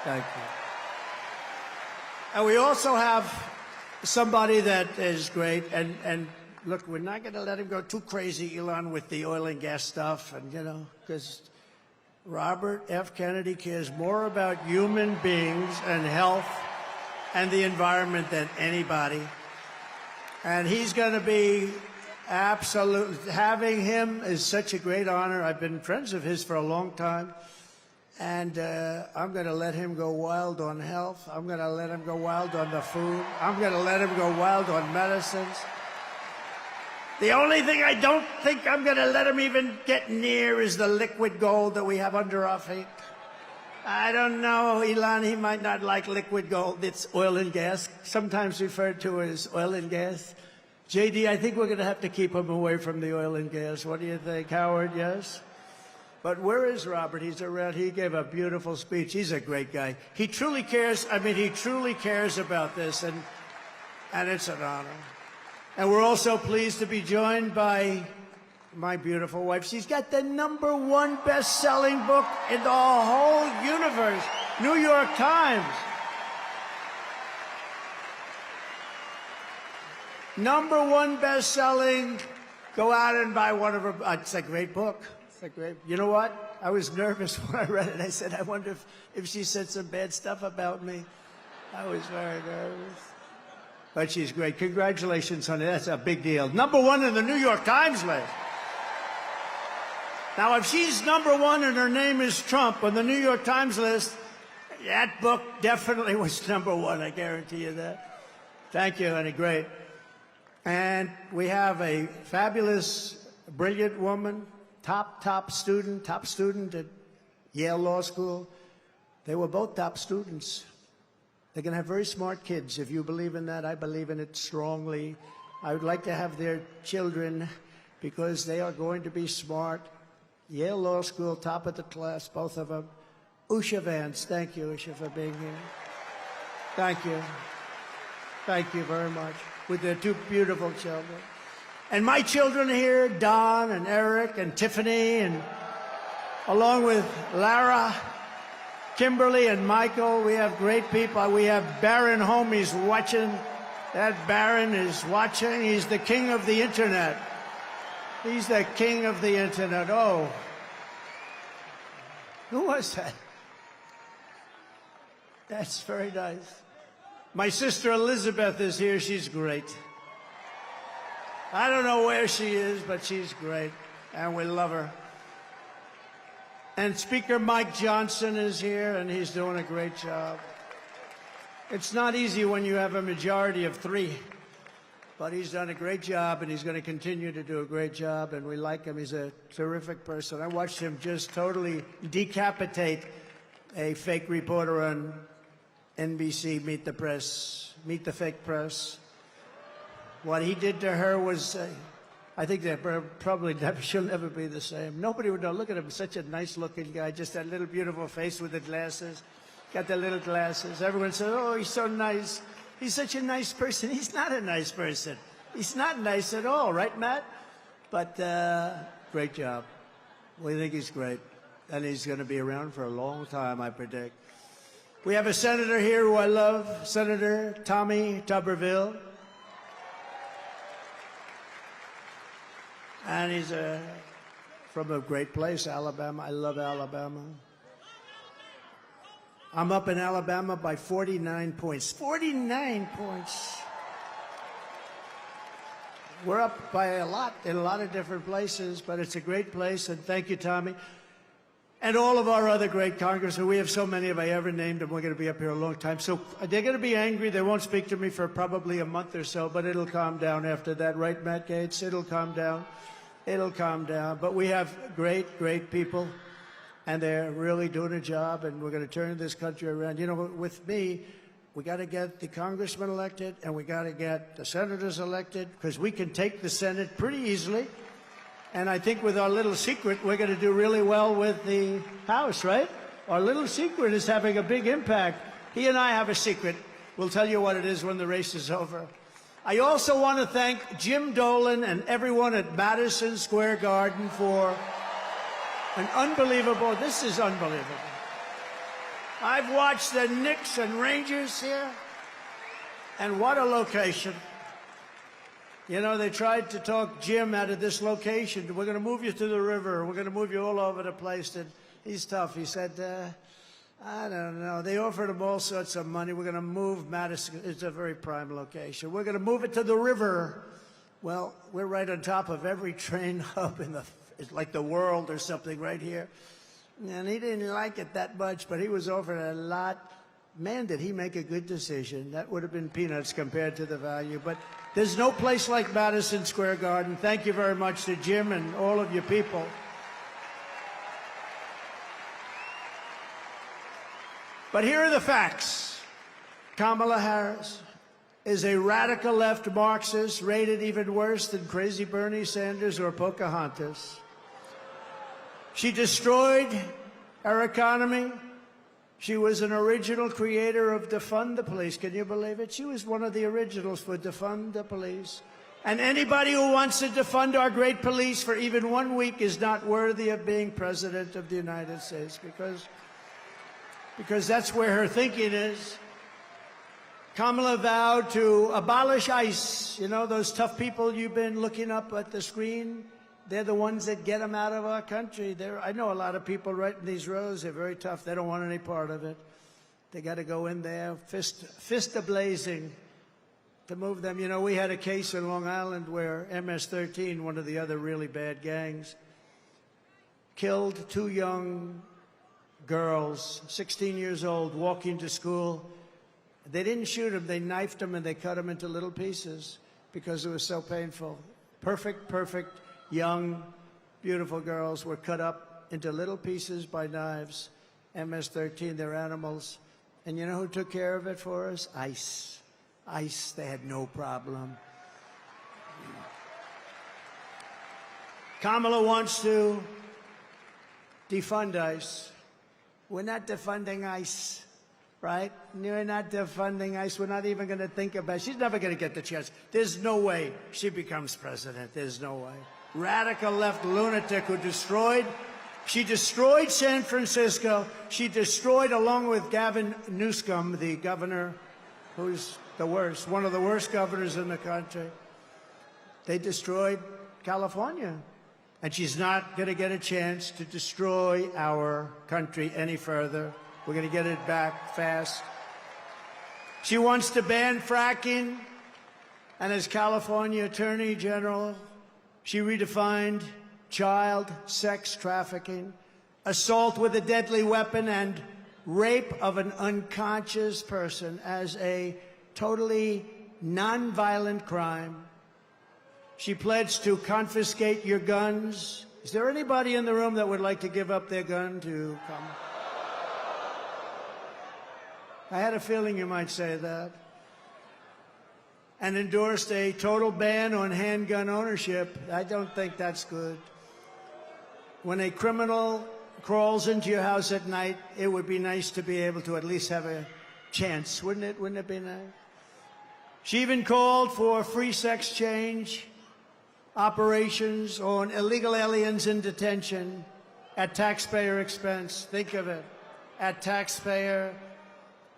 Thank you. And we also have somebody that is great. And look, we're not going to let him go too crazy, Elon, with the oil and gas stuff. And, you know, because Robert F. Kennedy cares more about human beings and health and the environment than anybody. And he's going to be absolutely, having him is such a great honor. I've been friends of his for a long time. And I'm going to let him go wild on health. I'm going to let him go wild on the food. I'm going to let him go wild on medicines. The only thing I don't think I'm going to let him even get near is the liquid gold that we have under our feet. I don't know, Elon, he might not like liquid gold. It's oil and gas, sometimes referred to as oil and gas. JD, I think we're going to have to keep him away from the oil and gas. What do you think, Howard? Yes? But where is Robert? He's around. He gave a beautiful speech. He's a great guy. He truly cares. I mean, he truly cares about this, and it's an honor. And we're also pleased to be joined by my beautiful wife. She's got the #1 best-selling book in the whole universe, New York Times. #1 best-selling. Go out and buy one of her. It's a great book. It's a great. You know what? I was nervous when I read it. I said, I wonder if she said some bad stuff about me. I was very nervous. But she's great. Congratulations, honey. That's a big deal. #1 in the New York Times list. Now, if she's #1 and her name is Trump on the New York Times list, that book definitely was #1. I guarantee you that. Thank you, honey. Great. And we have a fabulous, brilliant woman, top student at Yale Law School. They were both top students. They're going to have very smart kids. If you believe in that, I believe in it strongly. I would like to have their children because they are going to be smart. Yale Law School, top of the class, both of them. Usha Vance, thank you, Usha, for being here. Thank you. Thank you very much. With their 2 beautiful children. And my children here, Don and Eric and Tiffany, and along with Lara, Kimberly and Michael, we have great people. We have Barron home, he's watching. That Barron is watching. He's the king of the internet. He's the king of the internet. Oh. Who was that? That's very nice. My sister Elizabeth is here. She's great. I don't know where she is, but she's great, and we love her. And Speaker Mike Johnson is here, and he's doing a great job. It's not easy when you have a majority of 3, but he's done a great job, and he's going to continue to do a great job, and we like him. He's a terrific person. I watched him just totally decapitate a fake reporter on NBC, Meet the Fake Press. What he did to her was, I think that probably she'll never be the same. Nobody would know. Look at him, such a nice-looking guy, just that little beautiful face with the glasses. Got the little glasses. Everyone says, oh, he's so nice. He's such a nice person. He's not a nice person. He's not nice at all, right, Matt? But great job. We think he's great. And he's going to be around for a long time, I predict. We have a senator here who I love, Senator Tommy Tuberville. And he's from a great place, Alabama. I love Alabama. I'm up in Alabama by 49 points. 49 points. We're up by a lot in a lot of different places, but it's a great place, and thank you, Tommy. And all of our other great congressmen. We have so many, if I ever named them, we're going to be up here a long time. So they're going to be angry. They won't speak to me for probably a month or so, but it'll calm down after that. Right, Matt Gaetz? It'll calm down. It'll calm down. But we have great, great people, and they're really doing a job, and we're going to turn this country around. You know, with me, we got to get the congressmen elected, and we got to get the senators elected, because we can take the Senate pretty easily. And I think with our little secret, we're going to do really well with the House, right? Our little secret is having a big impact. He and I have a secret. We'll tell you what it is when the race is over. I also want to thank Jim Dolan and everyone at Madison Square Garden for an unbelievable, this is unbelievable. I've watched the Knicks and Rangers here, and what a location. You know, they tried to talk Jim out of this location. We're going to move you to the river. We're going to move you all over the place. And he's tough. He said, I don't know. They offered him all sorts of money. We're going to move Madison. It's a very prime location. We're going to move it to the river. Well, we're right on top of every train hub in it's like the world or something right here. And he didn't like it that much, but he was offered a lot. Man, did he make a good decision. That would have been peanuts compared to the value. But there's no place like Madison Square Garden. Thank you very much to Jim and all of you people. But here are the facts. Kamala Harris is a radical left Marxist, rated even worse than crazy Bernie Sanders or Pocahontas. She destroyed our economy. She was an original creator of Defund the Police. Can you believe it? She was one of the originals for Defund the Police. And anybody who wants to defund our great police for even 1 week is not worthy of being president of the United States, because that's where her thinking is. Kamala vowed to abolish ICE. You know, those tough people you've been looking up at the screen? They're the ones that get them out of our country. I know a lot of people right in these rows. They're very tough. They don't want any part of it. They got to go in there, fist a-blazing. to move them. You know, we had a case in Long Island where MS-13, one of the other really bad gangs, killed 2 young girls, 16 years old, walking to school. They didn't shoot them. They knifed them and they cut them into little pieces because it was so painful. Perfect, young, beautiful girls were cut up into little pieces by knives. MS-13, they're animals. And you know who took care of it for us? ICE. ICE, they had no problem. Kamala wants to defund ICE. We're not defunding ICE, right? We're not defunding ICE. We're not even going to think about it. She's never going to get the chance. There's no way she becomes president. There's no way. Radical left lunatic who she destroyed San Francisco. She destroyed, along with Gavin Newsom, the governor, who's the worst, one of the worst governors in the country. They destroyed California. And she's not going to get a chance to destroy our country any further. We're going to get it back fast. She wants to ban fracking. And as California Attorney General, she redefined child sex trafficking, assault with a deadly weapon, and rape of an unconscious person as a totally nonviolent crime. She pledged to confiscate your guns. Is there anybody in the room that would like to give up their gun to come? I had a feeling you might say that. And endorsed a total ban on handgun ownership. I don't think that's good. When a criminal crawls into your house at night, it would be nice to be able to at least have a chance, wouldn't it? Wouldn't it be nice? She even called for free sex change operations on illegal aliens in detention at taxpayer expense. Think of it, at taxpayer.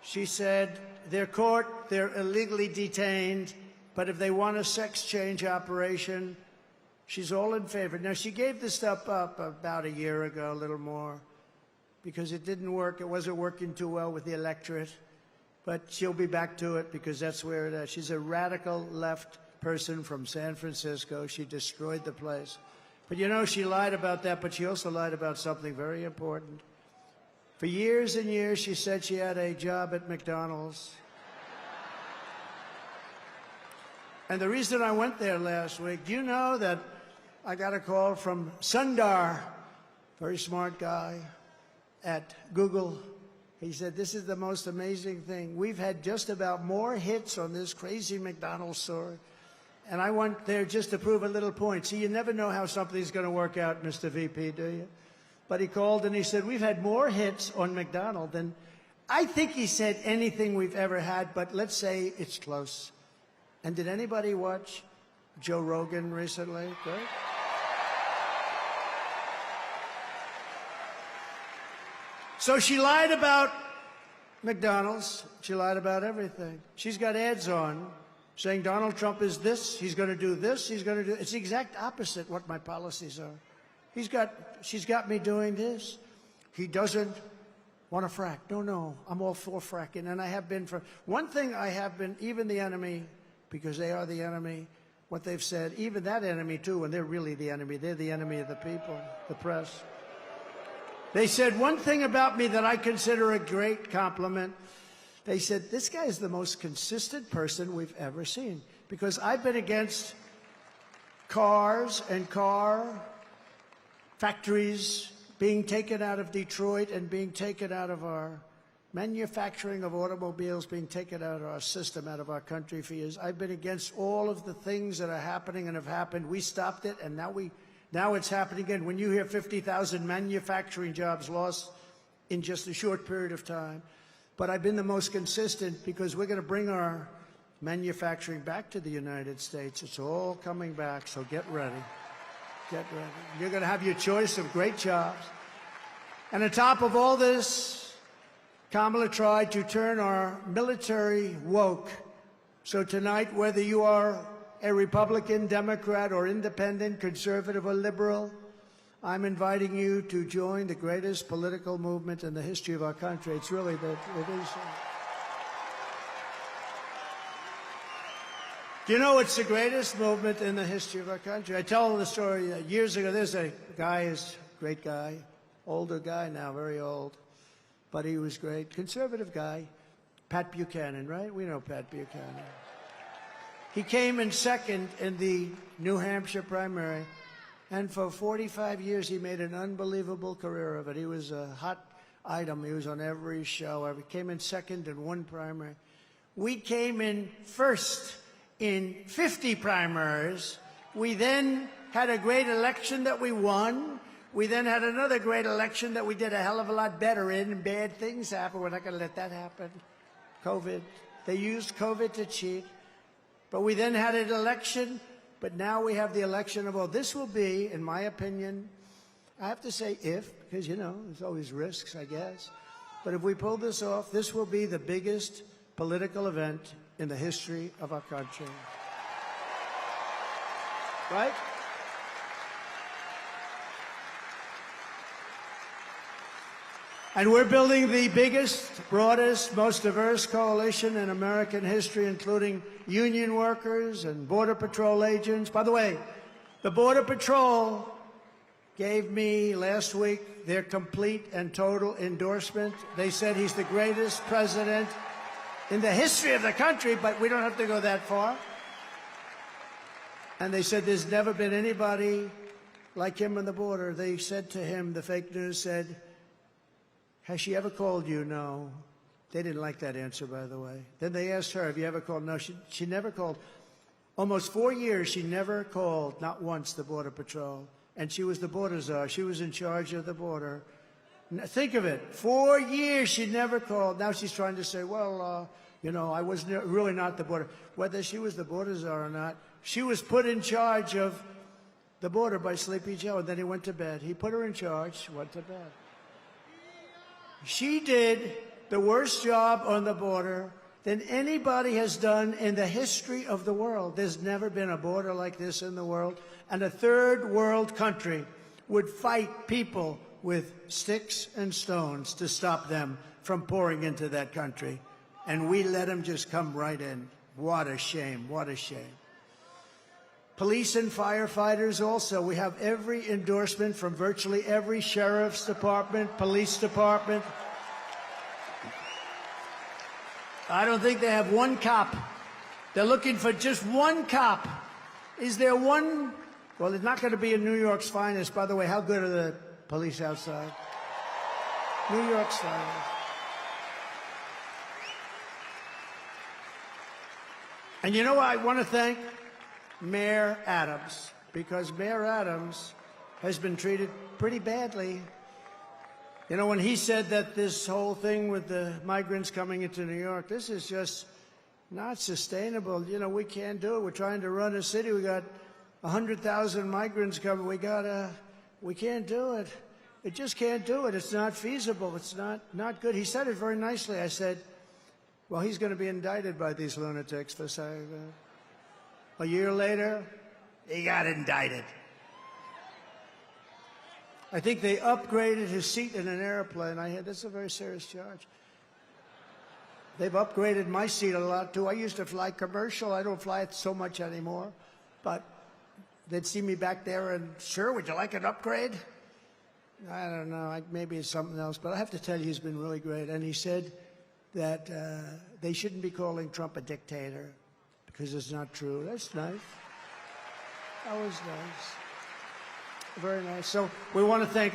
She said they're caught, they're illegally detained, but if they want a sex change operation, she's all in favor. Now, she gave this stuff up about a year ago, a little more, because it didn't work. It wasn't working too well with the electorate. But she'll be back to it because that's where it is. She's a radical left person from San Francisco. She destroyed the place. But you know, she lied about that, but she also lied about something very important. For years and years, she said she had a job at McDonald's. And the reason I went there last week, do you know that I got a call from Sundar, very smart guy, at Google. He said, this is the most amazing thing. We've had just about more hits on this crazy McDonald's story. And I went there just to prove a little point. See, you never know how something's going to work out, Mr. VP, do you? But he called and he said, we've had more hits on McDonald's than, I think he said, anything we've ever had, but let's say it's close. And did anybody watch Joe Rogan recently? Good. So she lied about McDonald's. She lied about everything. She's got ads on saying Donald Trump is this, he's going to do this, he's going to do... It's the exact opposite what my policies are. She's got me doing this. He doesn't want to frack. No, I'm all for fracking, and I have been for... One thing I have been, even the enemy, because they are the enemy, what they've said, even that enemy too, and they're really the enemy. They're the enemy of the people, the press. They said one thing about me that I consider a great compliment. They said, this guy is the most consistent person we've ever seen. Because I've been against cars and car factories being taken out of Detroit and being taken out of our manufacturing of automobiles, being taken out of our system, out of our country for years. I've been against all of the things that are happening and have happened. We stopped it, and now it's happening again. When you hear 50,000 manufacturing jobs lost in just a short period of time. But I've been the most consistent because we're going to bring our manufacturing back to the United States. It's all coming back, so get ready. Get ready. You're going to have your choice of great jobs. And on top of all this, Kamala tried to turn our military woke. So tonight, whether you are a Republican, Democrat, or independent, conservative, or liberal, I'm inviting you to join the greatest political movement in the history of our country. It's really it is. You know, it's the greatest movement in the history of our country. I tell the story years ago. There's a guy, is a great guy, older guy now, very old, but he was great, conservative guy, Pat Buchanan, right? We know Pat Buchanan. He came in second in the New Hampshire primary, and for 45 years he made an unbelievable career of it. He was a hot item. He was on every show. He came in second in one primary. We came in first in 50 primaries. We then had a great election that we won. We then had another great election that we did a hell of a lot better in, and bad things happened. We're not going to let that happen. COVID. They used COVID to cheat. But we then had an election, but now we have the election of, well, this will be, in my opinion, I have to say if, because, you know, there's always risks, I guess. But if we pull this off, this will be the biggest political event in the history of our country. Right? And we're building the biggest, broadest, most diverse coalition in American history, including union workers and Border Patrol agents. By the way, the Border Patrol gave me last week their complete and total endorsement. They said he's the greatest president in the history of the country, but we don't have to go that far. And they said there's never been anybody like him on the border. They said to him, the fake news said, has she ever called you? No. They didn't like that answer, by the way. Then they asked her, have you ever called? No, she never called. Almost 4 years, she never called, not once, the Border Patrol. And she was the border czar. She was in charge of the border. Think of it. 4 years, she never called. Now she's trying to say, well, you know, I was really not the border. Whether she was the border czar or not, she was put in charge of the border by Sleepy Joe, and then he went to bed. He put her in charge, she went to bed. She did the worst job on the border than anybody has done in the history of the world. There's never been a border like this in the world. And a third world country would fight people with sticks and stones to stop them from pouring into that country. And we let them just come right in. What a shame, what a shame. Police and firefighters also. We have every endorsement from virtually every sheriff's department, police department. I don't think they have one cop. They're looking for just one cop. Is there one? Well, it's not going to be in New York's finest. By the way, how good are the police outside? New York's finest. And you know what? I want to thank Mayor Adams, because Mayor Adams has been treated pretty badly. You know, when he said that this whole thing with the migrants coming into New York, this is just not sustainable. You know, we can't do it. We're trying to run a city. We got 100,000 migrants coming. We can't do it. It just can't do it. It's not feasible. It's not good. He said it very nicely. I said, well, he's going to be indicted by these lunatics for saying that. A year later, he got indicted. I think they upgraded his seat in an airplane. I had, that's a very serious charge. They've upgraded my seat a lot, too. I used to fly commercial. I don't fly it so much anymore. But they'd see me back there and, sure, would you like an upgrade? I don't know. Maybe it's something else. But I have to tell you, he's been really great. And he said that they shouldn't be calling Trump a dictator, because it's not true. That's nice. That was nice. Very nice. So we want to thank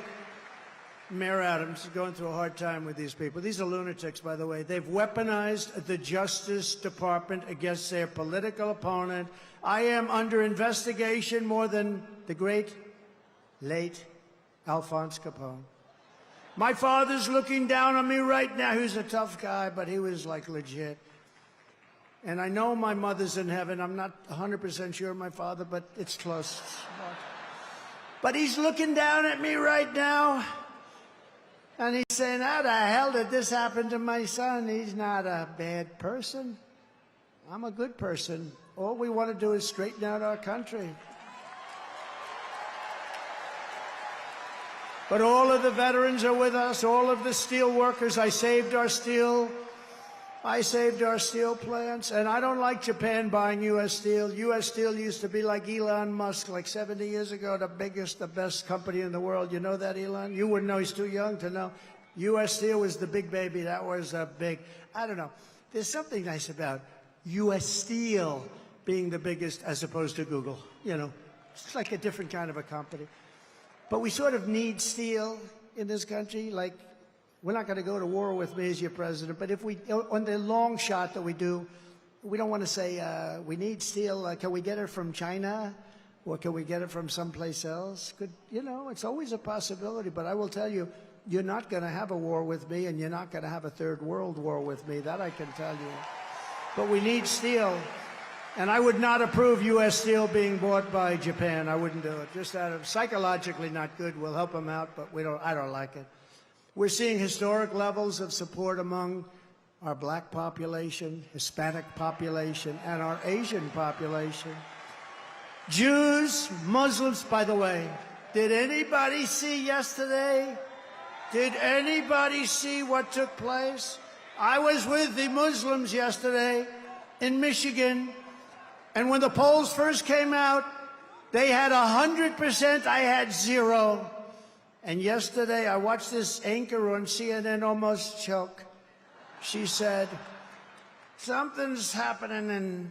Mayor Adams. He's going through a hard time with these people. These are lunatics, by the way. They've weaponized the Justice Department against their political opponent. I am under investigation more than the great, late Alphonse Capone. My father's looking down on me right now. He was a tough guy, but he was like legit. And I know my mother's in heaven. I'm not 100% sure of my father, but it's close. But he's looking down at me right now. And he's saying, how the hell did this happen to my son? He's not a bad person. I'm a good person. All we want to do is straighten out our country. But all of the veterans are with us, all of the steel workers. I saved our steel. I saved our steel plants, and I don't like Japan buying U.S. Steel. U.S. Steel used to be like Elon Musk, like 70 years ago, the biggest, the best company in the world. You know that, Elon? You wouldn't know. He's too young to know. U.S. Steel was the big baby. That was a big, I don't know. There's something nice about U.S. Steel being the biggest as opposed to Google. You know, it's like a different kind of a company. But we sort of need steel in this country. Like, we're not going to go to war with me as your president, but if we, on the long shot that we do, we don't want to say we need steel. Can we get it from China, or can we get it from someplace else? You know, it's always a possibility. But I will tell you, you're not going to have a war with me, and you're not going to have a third world war with me. That I can tell you. But we need steel, and I would not approve U.S. Steel being bought by Japan. I wouldn't do it. Just out of psychologically not good. We'll help them out, but I don't like it. We're seeing historic levels of support among our black population, Hispanic population, and our Asian population. Jews, Muslims, by the way, did anybody see yesterday? Did anybody see what took place? I was with the Muslims yesterday in Michigan, and when the polls first came out, they had 100%, I had 0. And yesterday, I watched this anchor on CNN almost choke. She said, something's happening in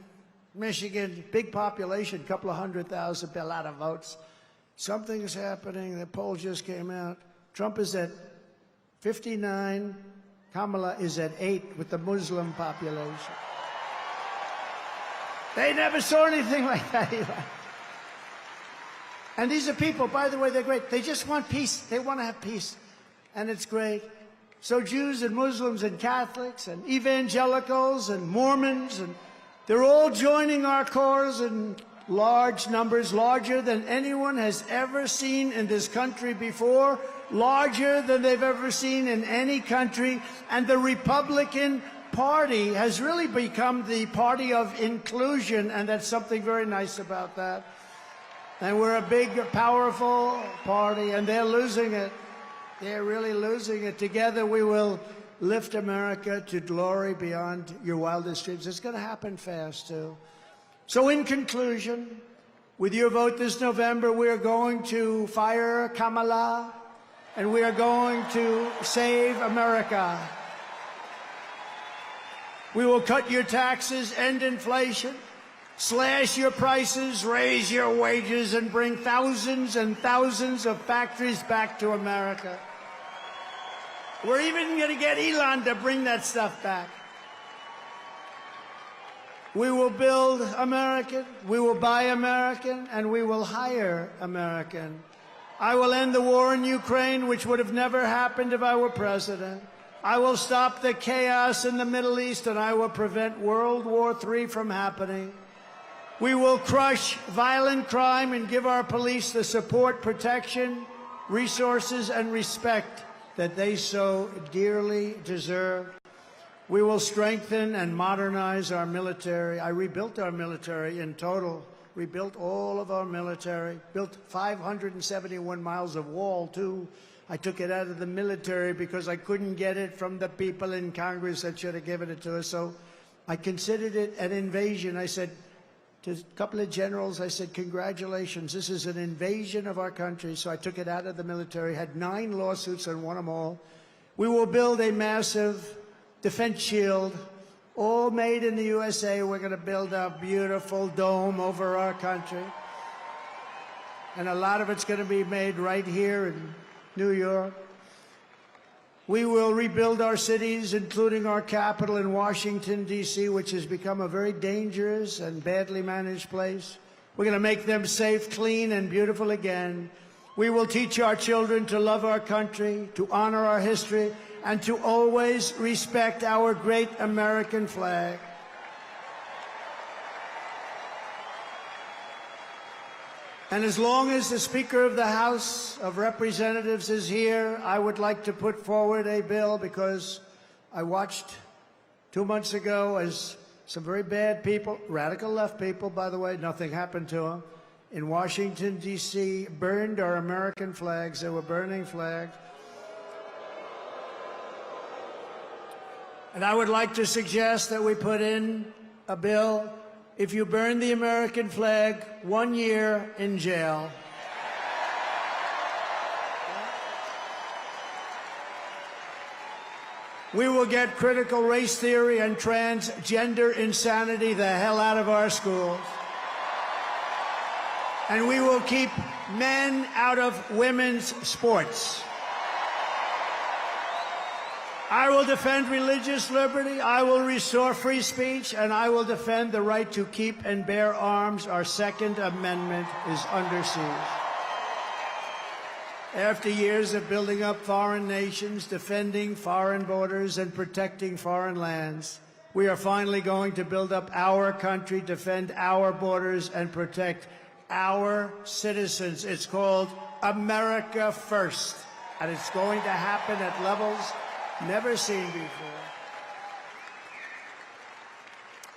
Michigan, big population, couple of 100,000, a lot of votes. Something's happening. The poll just came out. Trump is at 59. Kamala is at 8 with the Muslim population. They never saw anything like that, Eli. And these are people, by the way, they're great. They just want peace. They want to have peace. And it's great. So Jews and Muslims and Catholics and evangelicals and Mormons, and they're all joining our cause in large numbers, larger than anyone has ever seen in this country before, larger than they've ever seen in any country. And the Republican Party has really become the party of inclusion, and that's something very nice about that. And we're a big, powerful party, and they're losing it. They're really losing it. Together we will lift America to glory beyond your wildest dreams. It's going to happen fast, too. So in conclusion, with your vote this November, we are going to fire Kamala, and we are going to save America. We will cut your taxes, end inflation, slash your prices, raise your wages, and bring thousands and thousands of factories back to America. We're even going to get Elon to bring that stuff back. We will build American, we will buy American, and we will hire American. I will end the war in Ukraine, which would have never happened if I were president. I will stop the chaos in the Middle East, and I will prevent World War III from happening. We will crush violent crime and give our police the support, protection, resources, and respect that they so dearly deserve. We will strengthen and modernize our military. I rebuilt our military in total, rebuilt all of our military, built 571 miles of wall, too. I took it out of the military because I couldn't get it from the people in Congress that should have given it to us. So I considered it an invasion. I said to a couple of generals, I said, congratulations, this is an invasion of our country. So I took it out of the military, had 9 lawsuits and won them all. We will build a massive defense shield, all made in the USA. We're going to build a beautiful dome over our country. And a lot of it's going to be made right here in New York. We will rebuild our cities, including our capital in Washington, D.C., which has become a very dangerous and badly managed place. We're going to make them safe, clean, and beautiful again. We will teach our children to love our country, to honor our history, and to always respect our great American flag. And as long as the Speaker of the House of Representatives is here, I would like to put forward a bill, because I watched 2 months ago as some very bad people, radical left people, by the way, nothing happened to them, in Washington, D.C., burned our American flags. They were burning flags. And I would like to suggest that we put in a bill, if you burn the American flag, 1 year in jail. We will get critical race theory and transgender insanity the hell out of our schools. And we will keep men out of women's sports. I will defend religious liberty, I will restore free speech, and I will defend the right to keep and bear arms. Our Second Amendment is under siege. After years of building up foreign nations, defending foreign borders, and protecting foreign lands, we are finally going to build up our country, defend our borders, and protect our citizens. It's called America First, and it's going to happen at levels never seen before.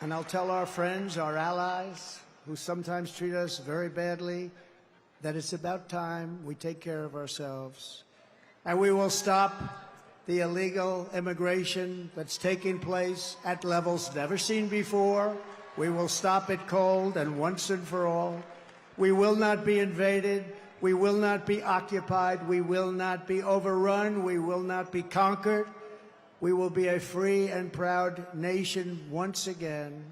And I'll tell our friends, our allies, who sometimes treat us very badly, that it's about time we take care of ourselves. And we will stop the illegal immigration that's taking place at levels never seen before. We will stop it cold and once and for all. We will not be invaded. We will not be occupied. We will not be overrun. We will not be conquered. We will be a free and proud nation once again.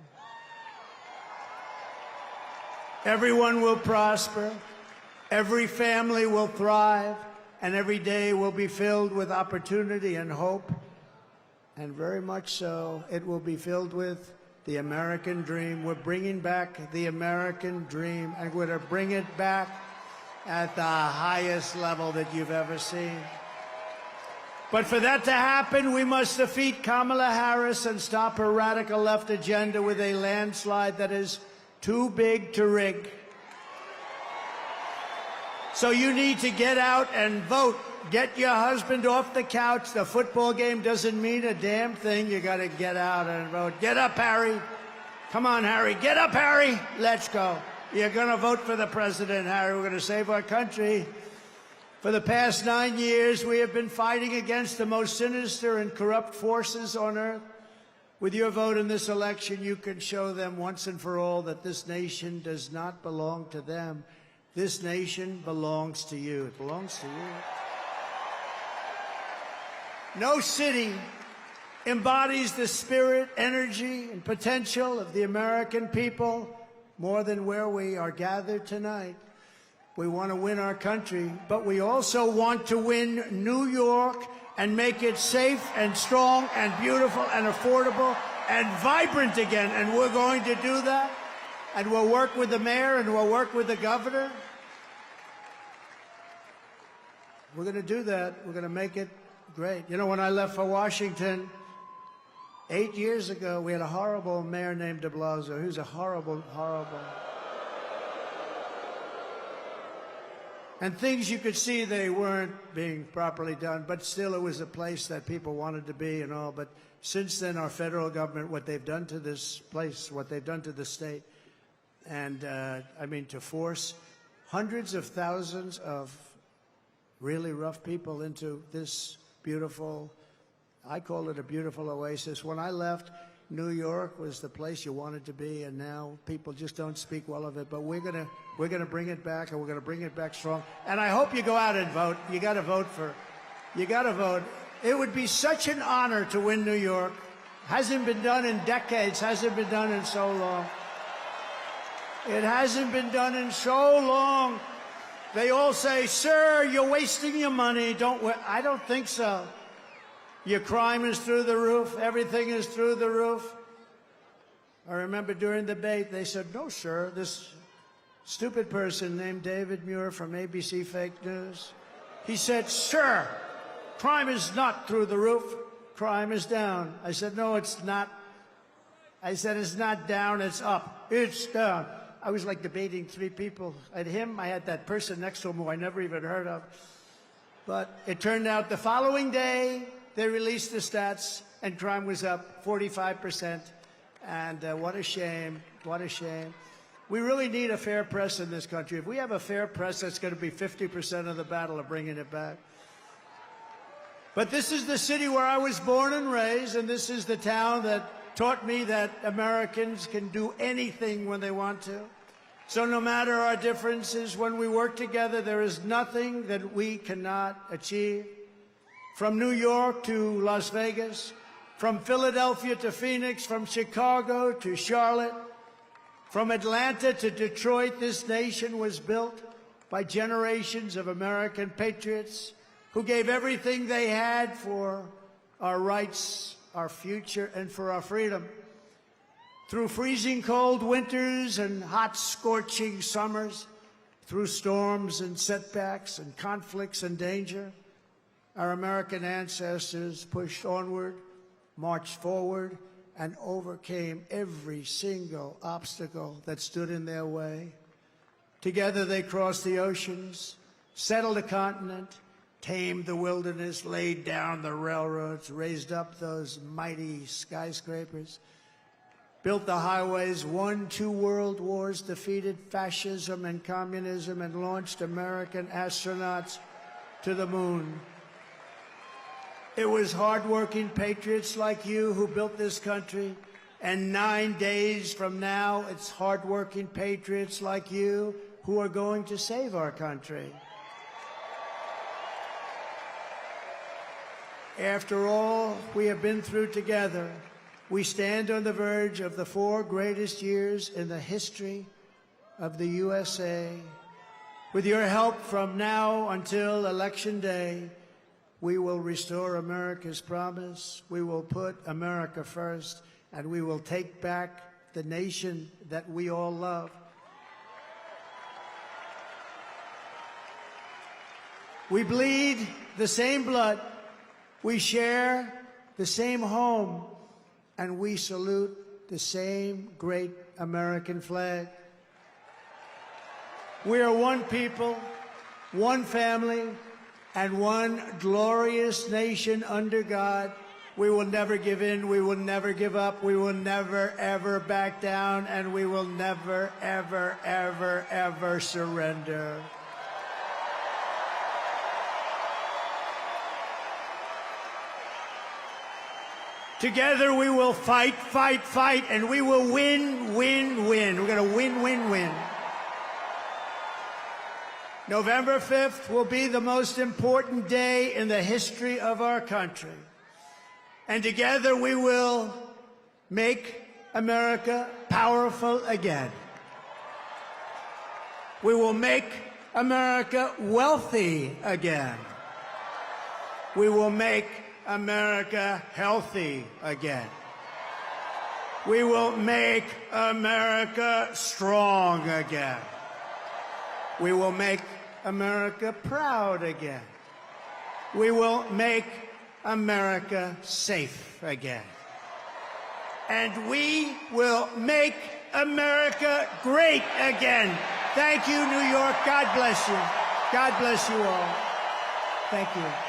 Everyone will prosper. Every family will thrive. And every day will be filled with opportunity and hope. And very much so, it will be filled with the American dream. We're bringing back the American dream, and we're going to bring it back at the highest level that you've ever seen. But for that to happen, we must defeat Kamala Harris and stop her radical left agenda with a landslide that is too big to rig. So you need to get out and vote. Get your husband off the couch. The football game doesn't mean a damn thing. You got to get out and vote. Get up, Harry. Come on, Harry. Get up, Harry. Let's go. You're going to vote for the president, Harry. We're going to save our country. For the past 9 years, we have been fighting against the most sinister and corrupt forces on earth. With your vote in this election, you can show them once and for all that this nation does not belong to them. This nation belongs to you. It belongs to you. No city embodies the spirit, energy, and potential of the American people more than where we are gathered tonight. We want to win our country, but we also want to win New York and make it safe and strong and beautiful and affordable and vibrant again. And we're going to do that. And we'll work with the mayor and we'll work with the governor. We're going to do that. We're going to make it great. You know, when I left for Washington 8 years ago, we had a horrible mayor named de Blasio. He was a horrible, horrible. And things you could see they weren't being properly done, but still it was a place that people wanted to be and all. But since then, our federal government, what they've done to this place, what they've done to the state, and I mean, to force hundreds of thousands of really rough people into this beautiful, I call it a beautiful oasis. When I left, New York was the place you wanted to be, and now people just don't speak well of it. But we're gonna bring it back, and we're gonna bring it back strong. And I hope you go out and vote. You got to vote for. You got to vote. It would be such an honor to win New York. Hasn't been done in decades. Hasn't been done in so long. It hasn't been done in so long. They all say, "Sir, you're wasting your money." I don't think so. Your crime is through the roof. Everything is through the roof. I remember during the debate, they said, "No, sir, this stupid person named David Muir from ABC Fake News." He said, "Sir, crime is not through the roof. Crime is down." I said, "No, it's not." I said, "It's not down, it's up. It's down." I was like debating three people. I had him, I had that person next to him who I never even heard of. But it turned out the following day, they released the stats, and crime was up 45%. And what a shame, what a shame. We really need a fair press in this country. If we have a fair press, that's going to be 50% of the battle of bringing it back. But this is the city where I was born and raised, and this is the town that taught me that Americans can do anything when they want to. So no matter our differences, when we work together, there is nothing that we cannot achieve. From New York to Las Vegas, from Philadelphia to Phoenix, from Chicago to Charlotte, from Atlanta to Detroit, this nation was built by generations of American patriots who gave everything they had for our rights, our future, and for our freedom. Through freezing cold winters and hot, scorching summers, through storms and setbacks and conflicts and danger, our American ancestors pushed onward, marched forward, and overcame every single obstacle that stood in their way. Together they crossed the oceans, settled a continent, tamed the wilderness, laid down the railroads, raised up those mighty skyscrapers, built the highways, won 2 world wars, defeated fascism and communism, and launched American astronauts to the moon. It was hardworking patriots like you who built this country, and 9 days from now, it's hardworking patriots like you who are going to save our country. After all we have been through together, we stand on the verge of the 4 greatest years in the history of the USA. With your help from now until Election Day, we will restore America's promise, we will put America first, and we will take back the nation that we all love. We bleed the same blood, we share the same home, and we salute the same great American flag. We are one people, one family, and one glorious nation under God. We will never give in, we will never give up, we will never, ever back down, and we will never, ever, ever, ever surrender. Together we will fight, fight, fight, and we will win, win, win. We're going to win, win, win. November 5th will be the most important day in the history of our country. And together we will make America powerful again. We will make America wealthy again. We will make America healthy again. We will make America strong again. We will make America proud again. We will make America safe again. And we will make America great again. Thank you, New York. God bless you. God bless you all. Thank you.